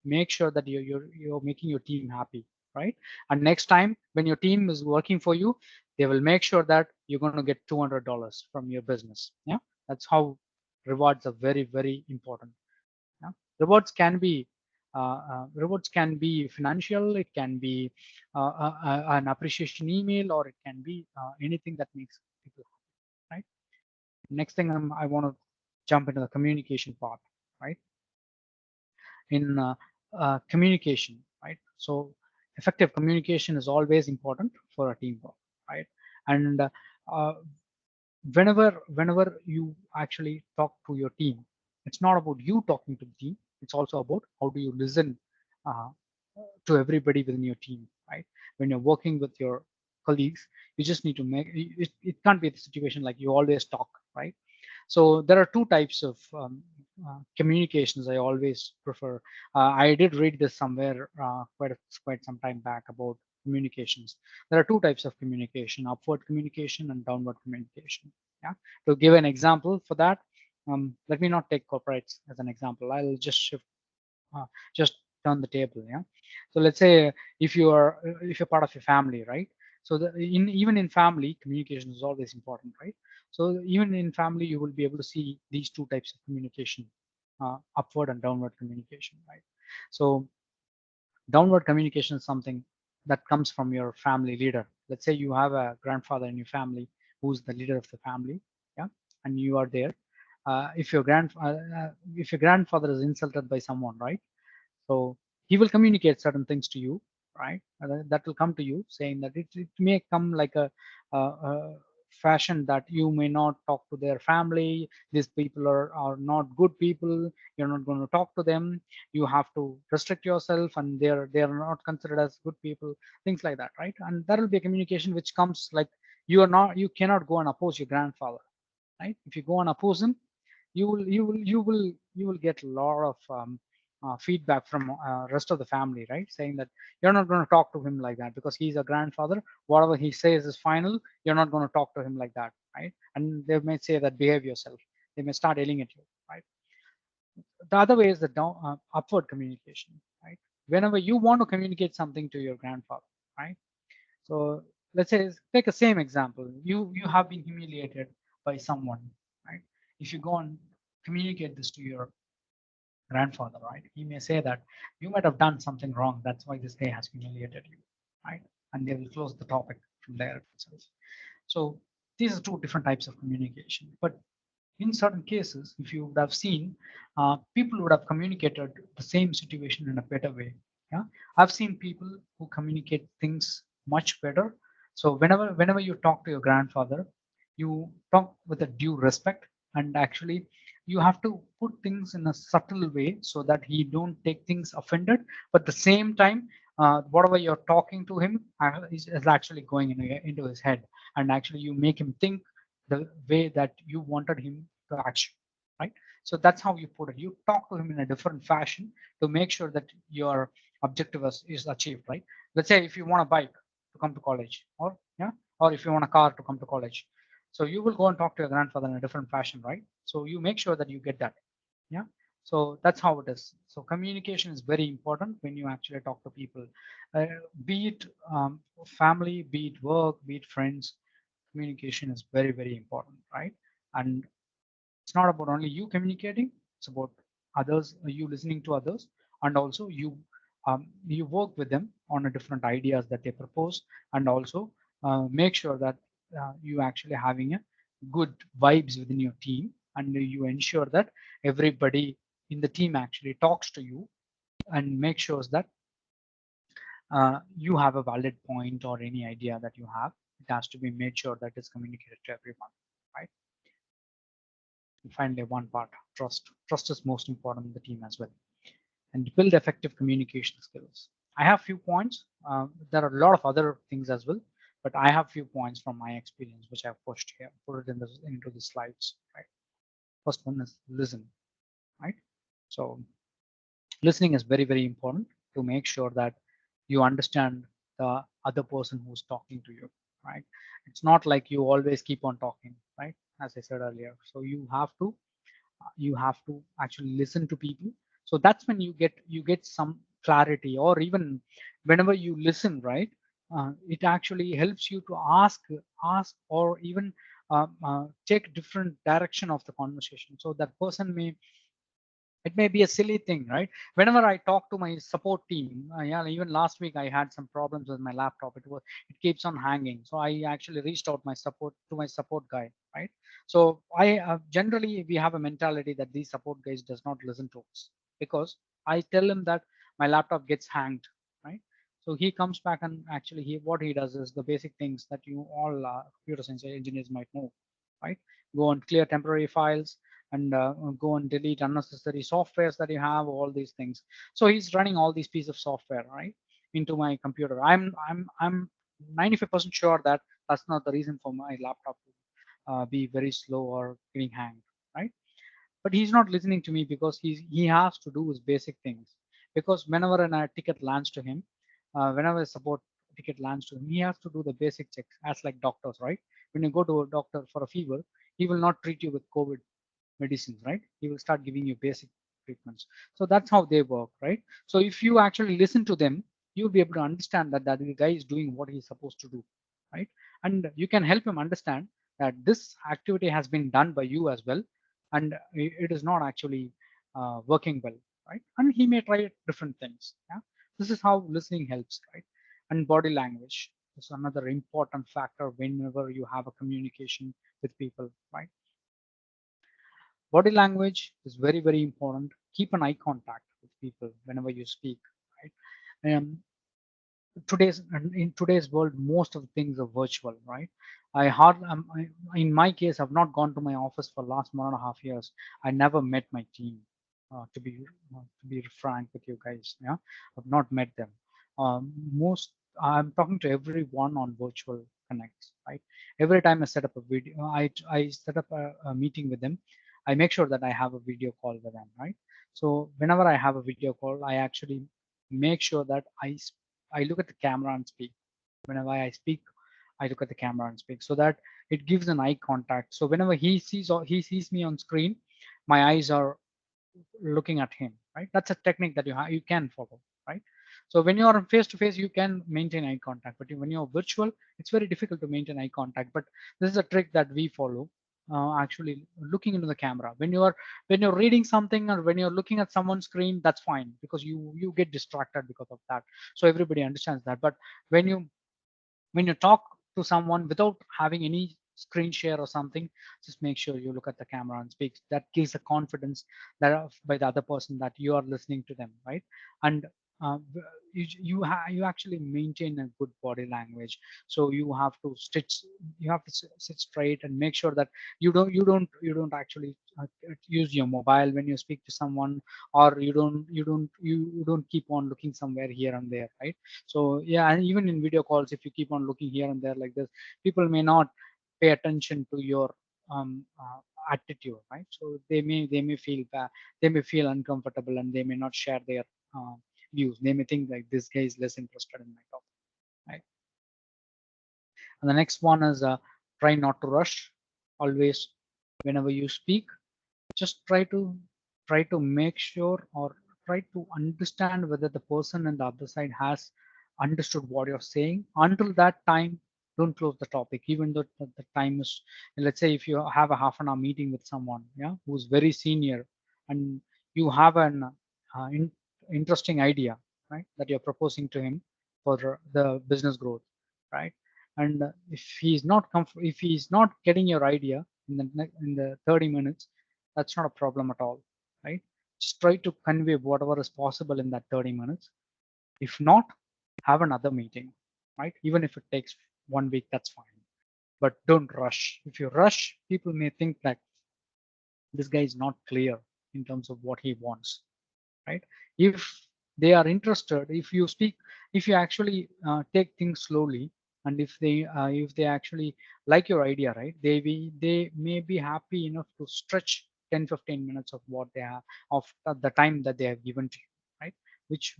make sure that you're making your team happy, right? And next time when your team is working for you, they will make sure that you're going to get $200 from your business. Yeah, that's how rewards are very, very important. Yeah? Rewards can be financial, it can be an appreciation email, or it can be anything that makes people happy, right? Next thing I want to jump into the communication part, right? In communication, right? So effective communication is always important for a teamwork, right? And uh, whenever you actually talk to your team, it's not about you talking to the team, it's also about how do you listen uh, to everybody within your team, right? When you're working with your colleagues, you just need to it can't be the situation like you always talk, right? So there are two types of communications I always prefer. I did read this somewhere quite some time back about communications. There are two types of communication: upward communication and downward communication. Yeah. To give an example for that, let me not take corporates as an example. I'll uh, just turn the table. Yeah. So let's say if you're part of your family, right? So even in family, communication is always important, right? So even in family, you will be able to see these two types of communication, upward and downward communication, right? So downward communication is something that comes from your family leader. Let's say you have a grandfather in your family who's the leader of the family, yeah, and you are there. If your grandfather is insulted by someone, right? So he will communicate certain things to you, right? That will come to you saying that it may come like a fashion that you may not talk to their family. These people are not good people. You're not going to talk to them. You have to restrict yourself, and they're not considered as good people. Things like that, right? And that will be a communication which comes like you cannot go and oppose your grandfather, right? If you go and oppose him, you will get a lot of feedback from rest of the family, right? Saying that you're not going to talk to him like that because he's a grandfather. Whatever he says is final. You're not going to talk to him like that, right? And they may say that behave yourself. They may start yelling at you, right? The other way is the upward communication, right? Whenever you want to communicate something to your grandfather, right? So let's say take the same example. You have been humiliated by someone, right? If you go and communicate this to your grandfather, right? He may say that you might have done something wrong. That's why this guy has humiliated you, right? And they will close the topic from there itself. So these are two different types of communication. But in certain cases, if you would have seen, people would have communicated the same situation in a better way. Yeah, I've seen people who communicate things much better. So whenever you talk to your grandfather, you talk with a due respect, and actually you have to put things in a subtle way so that he don't take things offended. But at the same time, whatever you're talking to him is actually going into his head, and actually you make him think the way that you wanted him to action, right? So that's how you put it. You talk to him in a different fashion to make sure that your objective is achieved, right? Let's say if you want a bike to come to college, or yeah, or if you want a car to come to college, so you will go and talk to your grandfather in a different fashion, right? So you make sure that you get that. Yeah. So that's how it is. So communication is very important when you actually talk to people, uh, be it family, be it work, be it friends. Communication is very, very important, right? And it's not about only you communicating, it's about others, you listening to others, and also you work with them on a different ideas that they propose, and also make sure that you actually having a good vibes within your team, and you ensure that everybody in the team actually talks to you and make sure that you have a valid point or any idea that you have. It has to be made sure that it's communicated to everyone, right? And finally, one part, trust. Trust is most important in the team as well. And build effective communication skills. I have few points. There are a lot of other things as well, but I have few points from my experience which I've pushed here, put it in into the slides. Right. First one is listen. Right. So listening is very, very important to make sure that you understand the other person who's talking to you. Right. It's not like you always keep on talking. Right. As I said earlier. So you have to actually listen to people. So that's when you get some clarity, or even whenever you listen, right? It actually helps you to ask or even take different direction of the conversation, so that person may, it may be a silly thing, right? Whenever I talk to my support team, yeah, even last week I had some problems with my laptop. It keeps on hanging, so I actually reached out my support guy, right? So I generally we have a mentality that these support guys does not listen to us, because I tell him that my laptop gets hanged, right? So he comes back, and actually what he does is the basic things that you all computer science engineers might know, right? Go and clear temporary files, and go and delete unnecessary softwares that you have, all these things. So he's running all these pieces of software, right, into my computer. I'm 95% sure that that's not the reason for my laptop to be very slow or getting hanged, right? But he's not listening to me, because he has to do his basic things. Because whenever a ticket lands to him, whenever a support ticket lands to him, he has to do the basic checks, as like doctors, right? When you go to a doctor for a fever, he will not treat you with COVID medicines, right? He will start giving you basic treatments. So that's how they work, right? So if you actually listen to them, you'll be able to understand that the guy is doing what he's supposed to do, right? And you can help him understand that this activity has been done by you as well, and it is not actually working well, right? And he may try different things. Yeah, this is how listening helps, right? And body language is another important factor whenever you have a communication with people, right? Body language is very, very important. Keep an eye contact with people whenever you speak, right? In today's world, most of the things are virtual, right? In my case, I've not gone to my office for last 1.5 years. I never met my team, to be frank with you guys. Yeah, I've not met them. Most I'm talking to everyone on virtual connects, right? Every time I set up a video, I set up a meeting with them. I make sure that I have a video call with them, right? So whenever I have a video call, I actually make sure that I look at the camera and speak. Whenever I speak, I look at the camera and speak, so that it gives an eye contact. So whenever he sees me on screen, my eyes are looking at him, right? That's a technique that you can follow, right? So when you are face to face, you can maintain eye contact, but when you're virtual, it's very difficult to maintain eye contact. But this is a trick that we follow. Actually looking into the camera when you're reading something, or when you're looking at someone's screen, that's fine, because you get distracted because of that. So everybody understands that. But when you talk to someone without having any screen share or something, just make sure you look at the camera and speak. That gives a confidence that by the other person that you are listening to them, right? And uh, you actually maintain a good body language. So you have to sit straight and make sure that you don't actually use your mobile when you speak to someone, or you don't keep on looking somewhere here and there, right? So yeah, and even in video calls, if you keep on looking here and there like this, people may not pay attention to your attitude, right? So they may feel bad, they may feel uncomfortable, and they may not share their views. They may think like this guy is less interested in my topic, right? And the next one is try not to rush. Always, whenever you speak, just try to make sure, or try to understand whether the person on the other side has understood what you're saying. Until that time, don't close the topic, even though the time is, let's say if you have a half an hour meeting with someone, yeah, who's very senior, and you have an interesting idea, right, that you're proposing to him for the business growth, right? And if he's not getting your idea in the 30 minutes, that's not a problem at all, right? Just try to convey whatever is possible in that 30 minutes. If not, have another meeting, right? Even if it takes 1 week, that's fine. But don't rush. If you rush, people may think that this guy is not clear in terms of what he wants, right? If they are interested, if you actually take things slowly, and if they actually like your idea, right, they may be happy enough to stretch 10-15 minutes of what they have, of the time that they have given to you, right? Which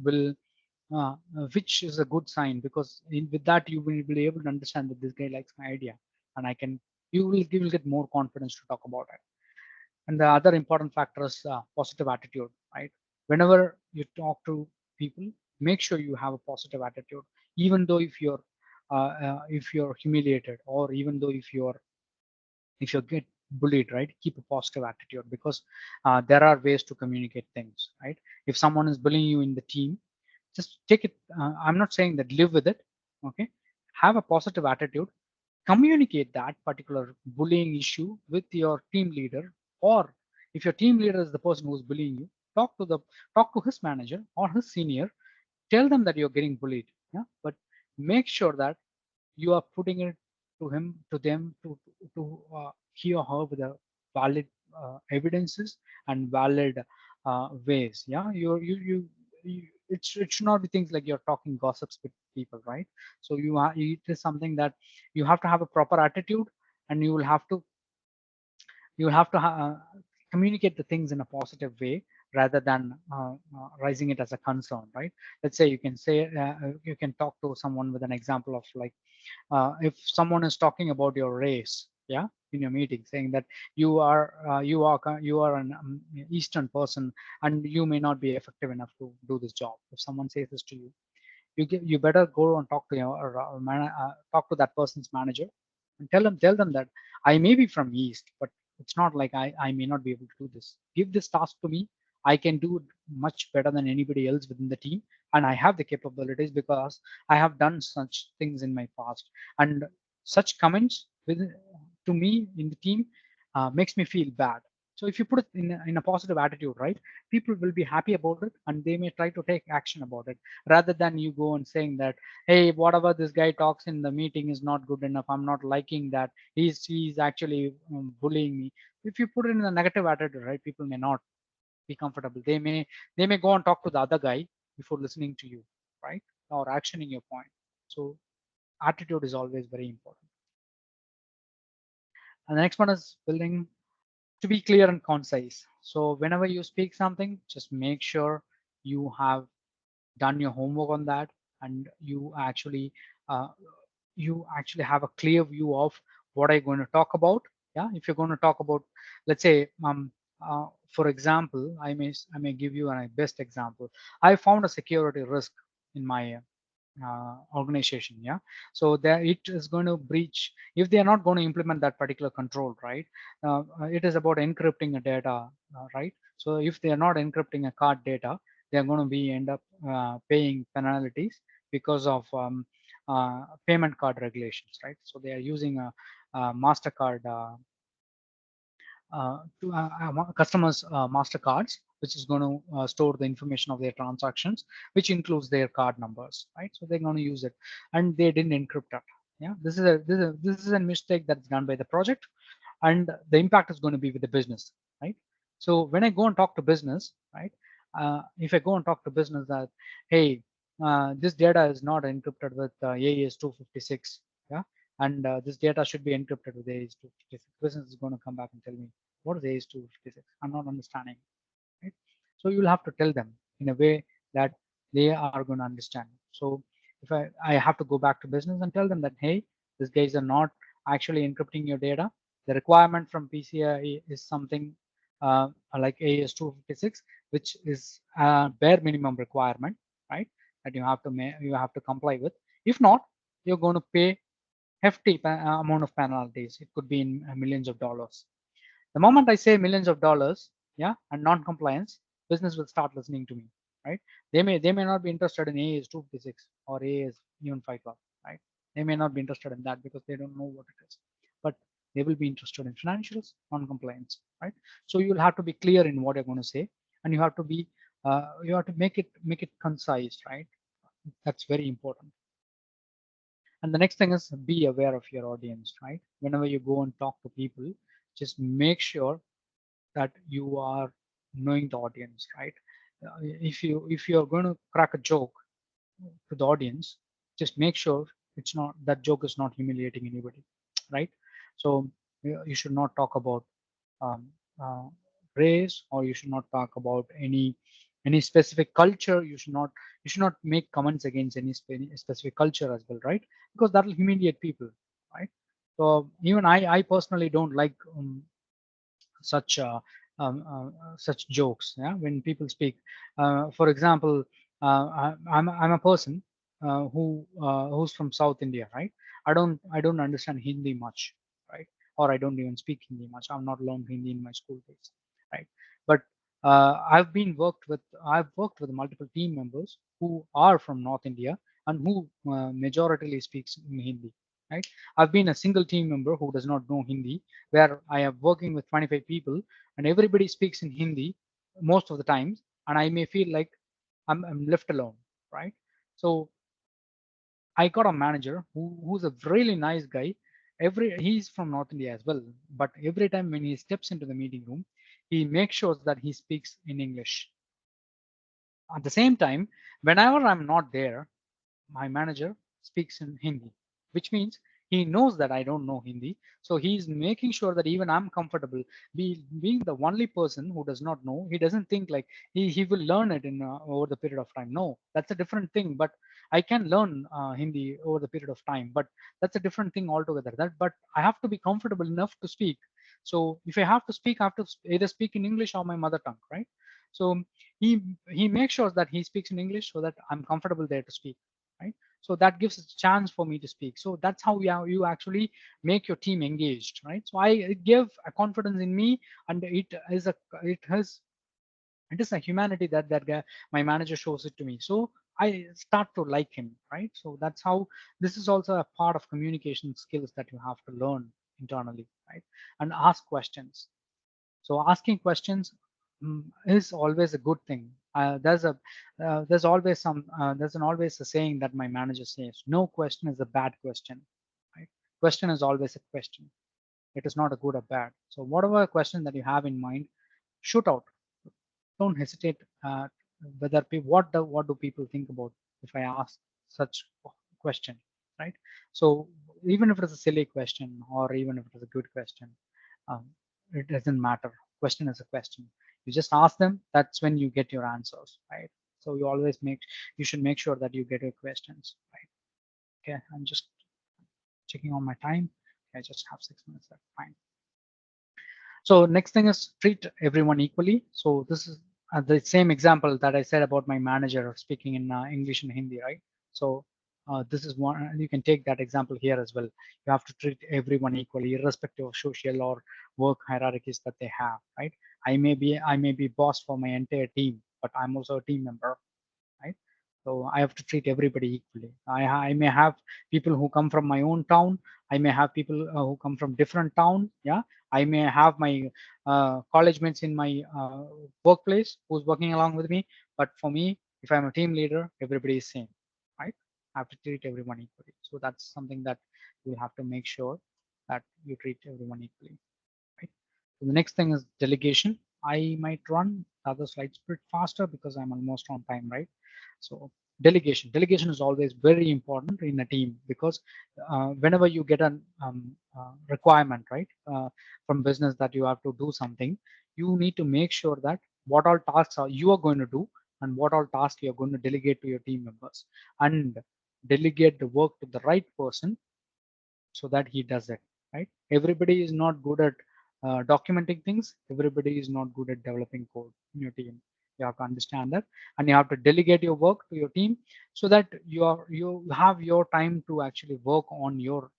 is a good sign, because with that you will be able to understand that this guy likes my idea, and you will get more confidence to talk about it. And the other important factor is positive attitude, right? Whenever you talk to people, make sure you have a positive attitude, even though if you're humiliated, or even though if you get bullied, right? Keep a positive attitude, because there are ways to communicate things, right? If someone is bullying you in the team, just take it. I'm not saying that live with it, okay? Have a positive attitude, communicate that particular bullying issue with your team leader, or if your team leader is the person who's bullying you, talk to his manager or his senior, tell them that you're getting bullied, yeah, but make sure that you are putting it to them, to he or her with a valid evidences and valid ways, yeah. It should not be things like you're talking gossips with people, right? So it is something that you have to have a proper attitude, and you will have to communicate the things in a positive way, rather than raising it as a concern, right? Let's say you can talk to someone with an example of, like, if someone is talking about your race, yeah, in your meeting, saying that you are an eastern person, and you may not be effective enough to do this job. If someone says this to you, you better go and talk to talk to that person's manager, and tell them that I may be from east, but it's not like I may not be able to do this. Give this task to me. I can do it much better than anybody else within the team, and I have the capabilities because I have done such things in my past. And such comments to me in the team makes me feel bad. So if you put it in a positive attitude, right, people will be happy about it, and they may try to take action about it, rather than you go and saying that, hey, whatever this guy talks in the meeting is not good enough, I'm not liking that, he's actually bullying me. If you put it in a negative attitude, right, people may not be comfortable. They may go and talk to the other guy before listening to you, right, or actioning your point. So attitude is always very important. And the next one is building to be clear and concise. So whenever you speak something, just make sure you have done your homework on that, and uh, you actually have a clear view of what are you going to talk about. Yeah, if you're going to talk about, let's say, for example, I may give you a best example. I found a security risk in my organization, yeah. So there it is going to breach if they are not going to implement that particular control, right? It is about encrypting a data, right? So if they are not encrypting a card data, they are going to be end up paying penalties because of payment card regulations, right? So they are using a Mastercard customers Mastercards, which is going to store the information of their transactions, which includes their card numbers, right? So they're going to use it, and they didn't encrypt it. Yeah, this is a mistake that's done by the project, and the impact is going to be with the business, right? So when I go and talk to business, right, if I go and talk to business that, hey, this data is not encrypted with AES 256, yeah, and this data should be encrypted with AES 256, business is going to come back and tell me, what is AS256? I'm not understanding. Right? So you'll have to tell them in a way that they are going to understand. So if I have to go back to business and tell them that, hey, these guys are not actually encrypting your data. The requirement from PCI is something like AS256, which is a bare minimum requirement, right? That you have to comply with. If not, you're going to pay hefty amount of penalties. It could be in millions of dollars. The moment I say millions of dollars, yeah, and non-compliance, business will start listening to me, right? They may not be interested in AAS 256 or AAS even Fight Club, right? They may not be interested in that because they don't know what it is, but they will be interested in financials, non-compliance, right? So you'll have to be clear in what you're going to say, and you have to make it concise, right? That's very important. And the next thing is be aware of your audience, right? Whenever you go and talk to people, just make sure that you are knowing the audience, right? If you're going to crack a joke to the audience, just make sure it's not that joke is not humiliating anybody, right? So you should not talk about um, uh, race, or you should not talk about any specific culture. You should not make comments against any specific culture as well, right? Because that will humiliate people, right? So even I personally don't like such such jokes, yeah, when people speak. For example, I'm a person who's from South India, right? I don't understand Hindi much, right? Or I don't even speak Hindi much. I've not learned Hindi in my school days, right? But I've worked with multiple team members who are from North India and who majoritarily speaks in Hindi, right? I've been a single team member who does not know Hindi, where I am working with 25 people and everybody speaks in Hindi most of the times, and I may feel like I'm left alone, right? So I got a manager who's a really nice guy. He's from North India as well, but every time when he steps into the meeting room, he makes sure that he speaks in English. At the same time, whenever I'm not there, my manager speaks in Hindi, which means he knows that I don't know Hindi. So he's making sure that even I'm comfortable. Being the only person who does not know, he doesn't think like he will learn it in over the period of time. No, that's a different thing. But I can learn Hindi over the period of time. But that's a different thing altogether. But I have to be comfortable enough to speak. So if I have to speak, I have to either speak in English or my mother tongue, right? So he makes sure that he speaks in English so that I'm comfortable there to speak, right? So that gives a chance for me to speak. So that's how you actually make your team engaged, right? So I give a confidence in me, and it is a humanity that guy, my manager shows it to me. So I start to like him, right? So that's how this is also a part of communication skills that you have to learn internally, right? And ask questions. So asking questions is always a good thing. There's an always a saying that my manager says, no question is a bad question, right? Question is always a question. It is not a good or bad. So whatever question that you have in mind, shoot out. Don't hesitate. What do people think about if I ask such question, right? So even if it's a silly question or even if it is a good question, um, it doesn't matter. Question is a question. You just ask them. That's when you get your answers, right? So you should make sure that you get your questions, right? Okay, I'm just checking on my time. I just have 6 minutes left. Fine. So next thing is treat everyone equally. So this is the same example that I said about my manager speaking in English and Hindi, right? So this is one, you can take that example here as well. You have to treat everyone equally, irrespective of social or work hierarchies that they have, right? I may be boss for my entire team, but I'm also a team member, right? So I have to treat everybody equally. I may have people who come from my own town. I may have people who come from different town. Yeah, I may have my college mates in my workplace who's working along with me. But for me, if I'm a team leader, everybody is same, right? I have to treat everyone equally. So that's something that you have to make sure that you treat everyone equally, right? So the next thing is delegation. I might run the other slides a bit faster because I'm almost on time, right? So Delegation is always very important in a team, because whenever you get a requirement, right, from business that you have to do something, you need to make sure that what all tasks are you are going to do, and what all tasks you are going to delegate to your team members, and delegate the work to the right person so that he does it, right? Everybody is not good at documenting things. Everybody is not good at developing code in your team. You have to understand that, and you have to delegate your work to your team so that you have your time to actually work on your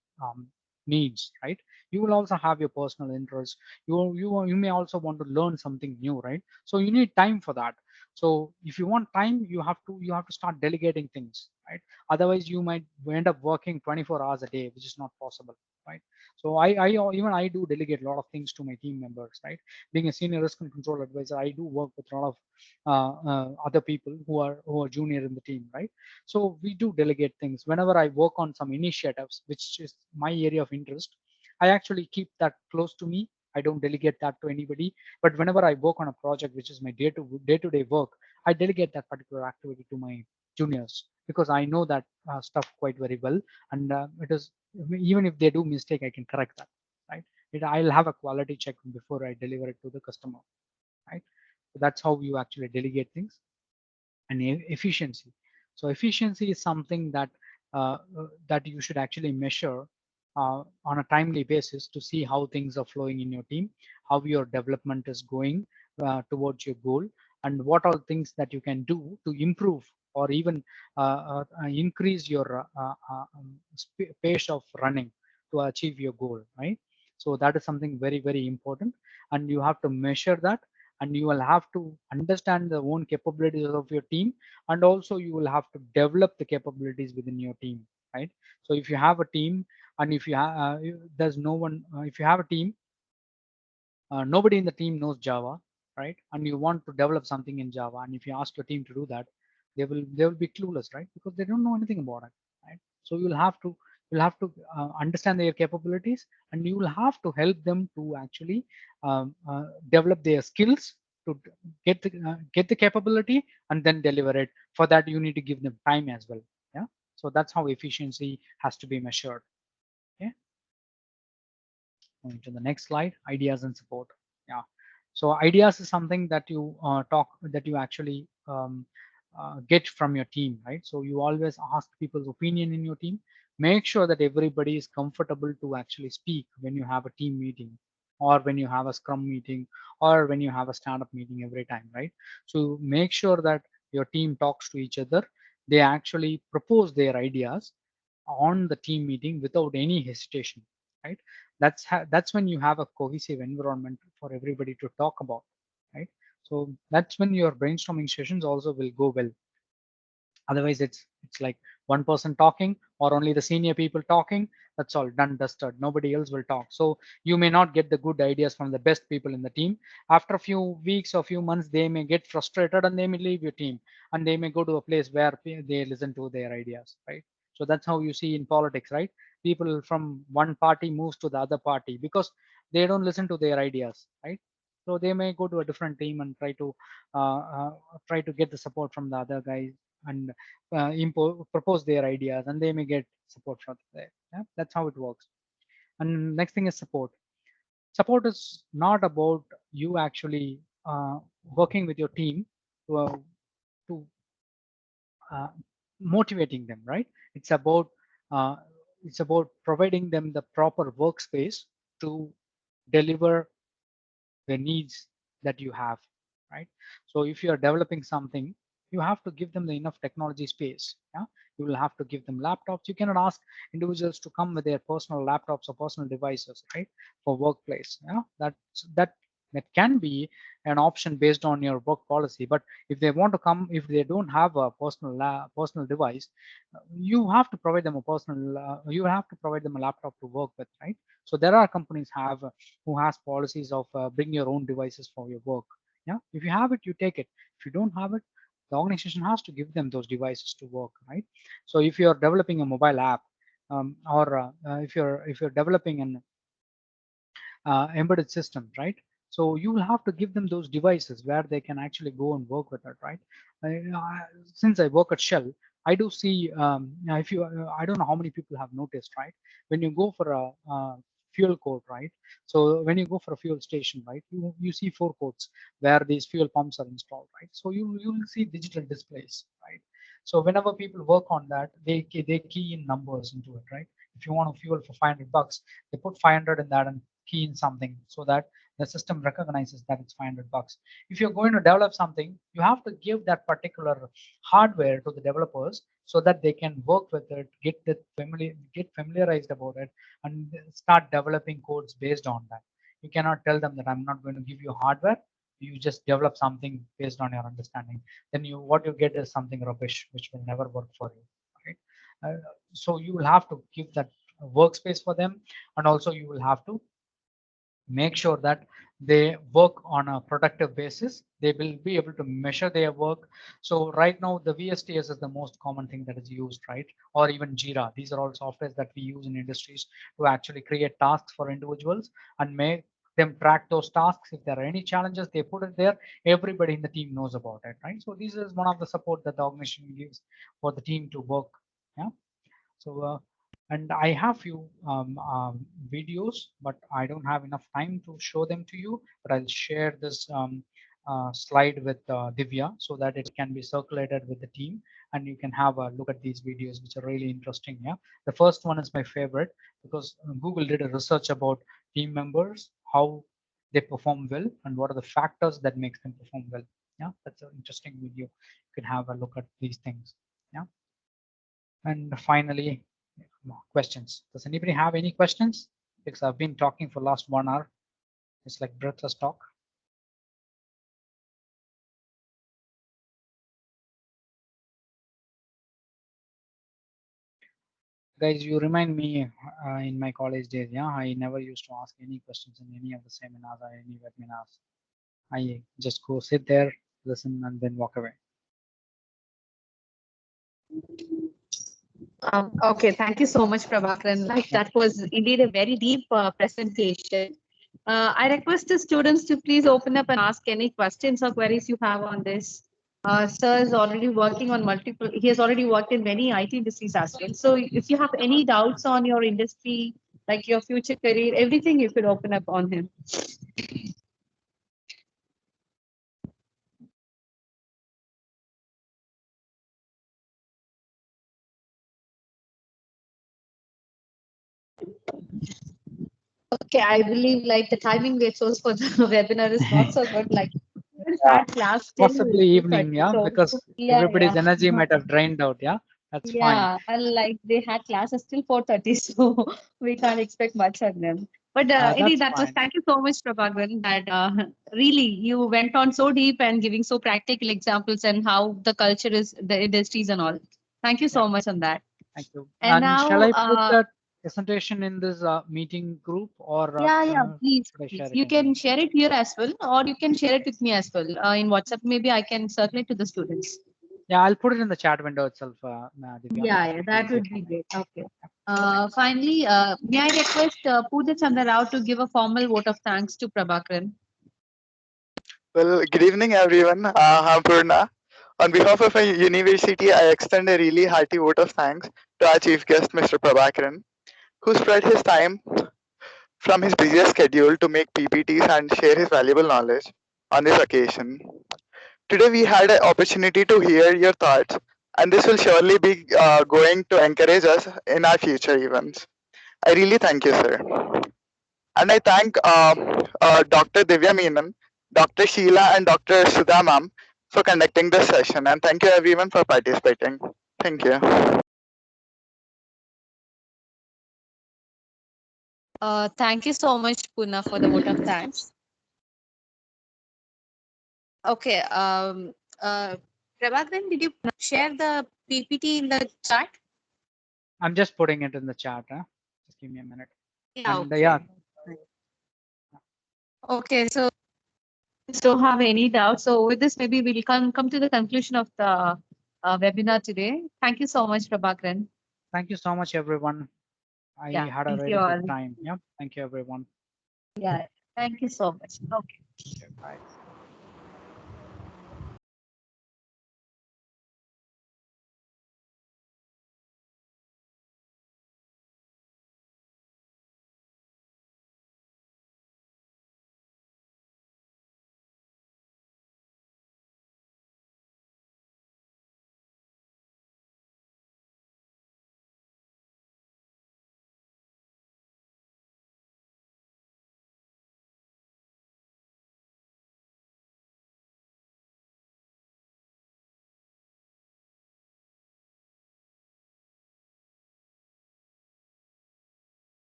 needs, right? You will also have your personal interests. You may also want to learn something new, right? So you need time for that. So if you want time, you have to start delegating things, right? Otherwise you might end up working 24 hours a day, which is not possible, right? So even I do delegate a lot of things to my team members, right? Being a senior risk and control advisor, I do work with a lot of other people who are junior in the team, right? So we do delegate things whenever I work on some initiatives which is my area of interest. I actually keep that close to me. I don't delegate that to anybody. But whenever I work on a project which is my day-to-day work, I delegate that particular activity to my juniors, because I know that stuff quite very well, and it is, even if they do mistake, I can correct that, right? I'll have a quality check before I deliver it to the customer, right? So that's how you actually delegate things. And efficiency. So efficiency is something that you should actually measure on a timely basis to see how things are flowing in your team, how your development is going towards your goal, and what are things that you can do to improve or even increase your pace of running to achieve your goal, right? So that is something very, very important, and you have to measure that, and you will have to understand the own capabilities of your team, and also you will have to develop the capabilities within your team, right? So if you have a team, and if you there's no one if you have a team, nobody in the team knows Java, right? And you want to develop something in Java, and if you ask your team to do that, they will be clueless, right? Because they don't know anything about it, right? So you'll have to understand their capabilities, and you will have to help them to actually develop their skills to get the capability and then deliver it. For that, you need to give them time as well. Yeah. So that's how efficiency has to be measured. Okay. Moving to the next slide, ideas and support. Yeah. So ideas is something that you actually get from your team, right? So you always ask people's opinion in your team. Make sure that everybody is comfortable to actually speak when you have a team meeting, or when you have a scrum meeting, or when you have a stand-up meeting every time, right? So make sure that your team talks to each other. They actually propose their ideas on the team meeting without any hesitation, right? That's when you have a cohesive environment for everybody to talk about, right? So that's when your brainstorming sessions also will go well. Otherwise it's like one person talking, or only the senior people talking. That's all done dusted, nobody else will talk. So you may not get the good ideas from the best people in the team. After a few weeks or few months, they may get frustrated and they may leave your team, and they may go to a place where they listen to their ideas, right? So that's how you see in politics, right? People from one party moves to the other party because they don't listen to their ideas, right? So they may go to a different team and uh, uh, try to get the support from the other guys, and propose their ideas, and they may get support from there. Yeah, that's how it works. And next thing is support. Support is not about you actually working with your team to uh, motivating them, right? Uh, it's about providing them the proper workspace to deliver the needs that you have, right? So if you are developing something, you have to give them the enough technology space. Yeah, you will have to give them laptops. You cannot ask individuals to come with their personal laptops or personal devices, right, for workplace. Yeah, that can be an option based on your work policy. But if they want to come, if they don't have a personal device, you have to provide them a you have to provide them a laptop to work with, right? So there are companies who has policies of bring your own devices for your work. Yeah, if you have it, you take it. If you don't have it, the organization has to give them those devices to work, right? So if you're developing a mobile app, or if you're developing an embedded system, right? So you will have to give them those devices where they can actually go and work with it, right? Since I work at Shell, I do see, if you, I don't know how many people have noticed, right? When you go for a fuel code, right? So when you go for a fuel station, right, you see forecourts where these fuel pumps are installed, right? So you will see digital displays, right? So whenever people work on that, they key in numbers into it, right? If you want a fuel for $500, they put 500 in that and key in something so that the system recognizes that it's $500. If you're going to develop something, you have to give that particular hardware to the developers so that they can work with it, get familiarized about it, and start developing codes based on that. You cannot tell them that I'm not going to give you hardware. You just develop something based on your understanding. Then what you get is something rubbish, which will never work for you. Right? So you will have to give that workspace for them, and also you will have to make sure that they work on a productive basis. They will be able to measure their work. So right now the VSTS is the most common thing that is used, right? Or even Jira. These are all softwares that we use in industries to actually create tasks for individuals and make them track those tasks. If there are any challenges, they put it there. Everybody in the team knows about it, right? So this is one of the support that the organization gives for the team to work. Yeah. So, and I have few videos, but I don't have enough time to show them to you. But I'll share this slide with Divya so that it can be circulated with the team, and you can have a look at these videos, which are really interesting. Yeah, the first one is my favorite because Google did a research about team members, how they perform well, and what are the factors that makes them perform well. Yeah, that's an interesting video. You can have a look at these things. Yeah. And finally, questions. Does anybody have any questions? Because I've been talking for last 1 hour. It's like breathless talk. Guys, you remind me in my college days. Yeah, I never used to ask any questions in any of the seminars or any webinars. I just go sit there, listen, and then walk away. Okay, thank you so much, Prabakaran. Like that was indeed a very deep presentation. I request the students to please open up and ask any questions or queries you have on this. Sir is already working on multiple, he has already worked in many IT industries as well. So if you have any doubts on your industry, like your future career, everything you could open up on him. Okay, I believe like the timing we chose for the webinar is not so good. Like students had class till Possibly evening, 2:30. yeah, So because yeah, everybody's yeah. energy might have drained out. Yeah, that's fine. Yeah, and like they had classes till 4:30, so we can't expect much of them. But indeed, That's that was fine. thank you so much, Prabhakaran, that really you went on so deep and giving so practical examples and how the culture is, the industries and all. Thank you Yeah, so much on that. thank you. And And shall now, I put that presentation in this meeting group, or yeah, please, should I please, share it you in here? can share it here as well, or you can share it with me as well in WhatsApp. Maybe I can circulate to the students. Yeah, I'll put it in the chat window itself, Divya. Yeah, You can that easily would be find it. great. Okay. Finally, may I request Pooja Chandra Rao to give a formal vote of thanks to Prabhakaran? Well, good evening, everyone. I'm Purna. On behalf of our university, I extend a really hearty vote of thanks to our chief guest, Mr. Prabhakaran, who spread his time from his busy schedule to make PPTs and share his valuable knowledge on this occasion. Today, we had an opportunity to hear your thoughts, and this will surely be going to encourage us in our future events. I really thank you, sir. And I thank Dr. Divya Menon, Dr. Sheila, and Dr. Sudha ma'am for conducting this session. And thank you everyone for participating. Thank you. Thank you so much, Puna, for the vote of thanks. Okay. Prabhakaran, did you share the PPT in the chat? I'm just putting it in the chat. Just give me a minute. Yeah. And Okay. yeah, Okay. So don't have any doubts. So with this, maybe we'll come to the conclusion of the webinar today. Thank you so much, Prabhakaran. thank you so much, everyone. I Yeah. had a Thank you really good all. time. Yeah, thank you, everyone. Yeah. Thank you so much. Okay. Okay, bye.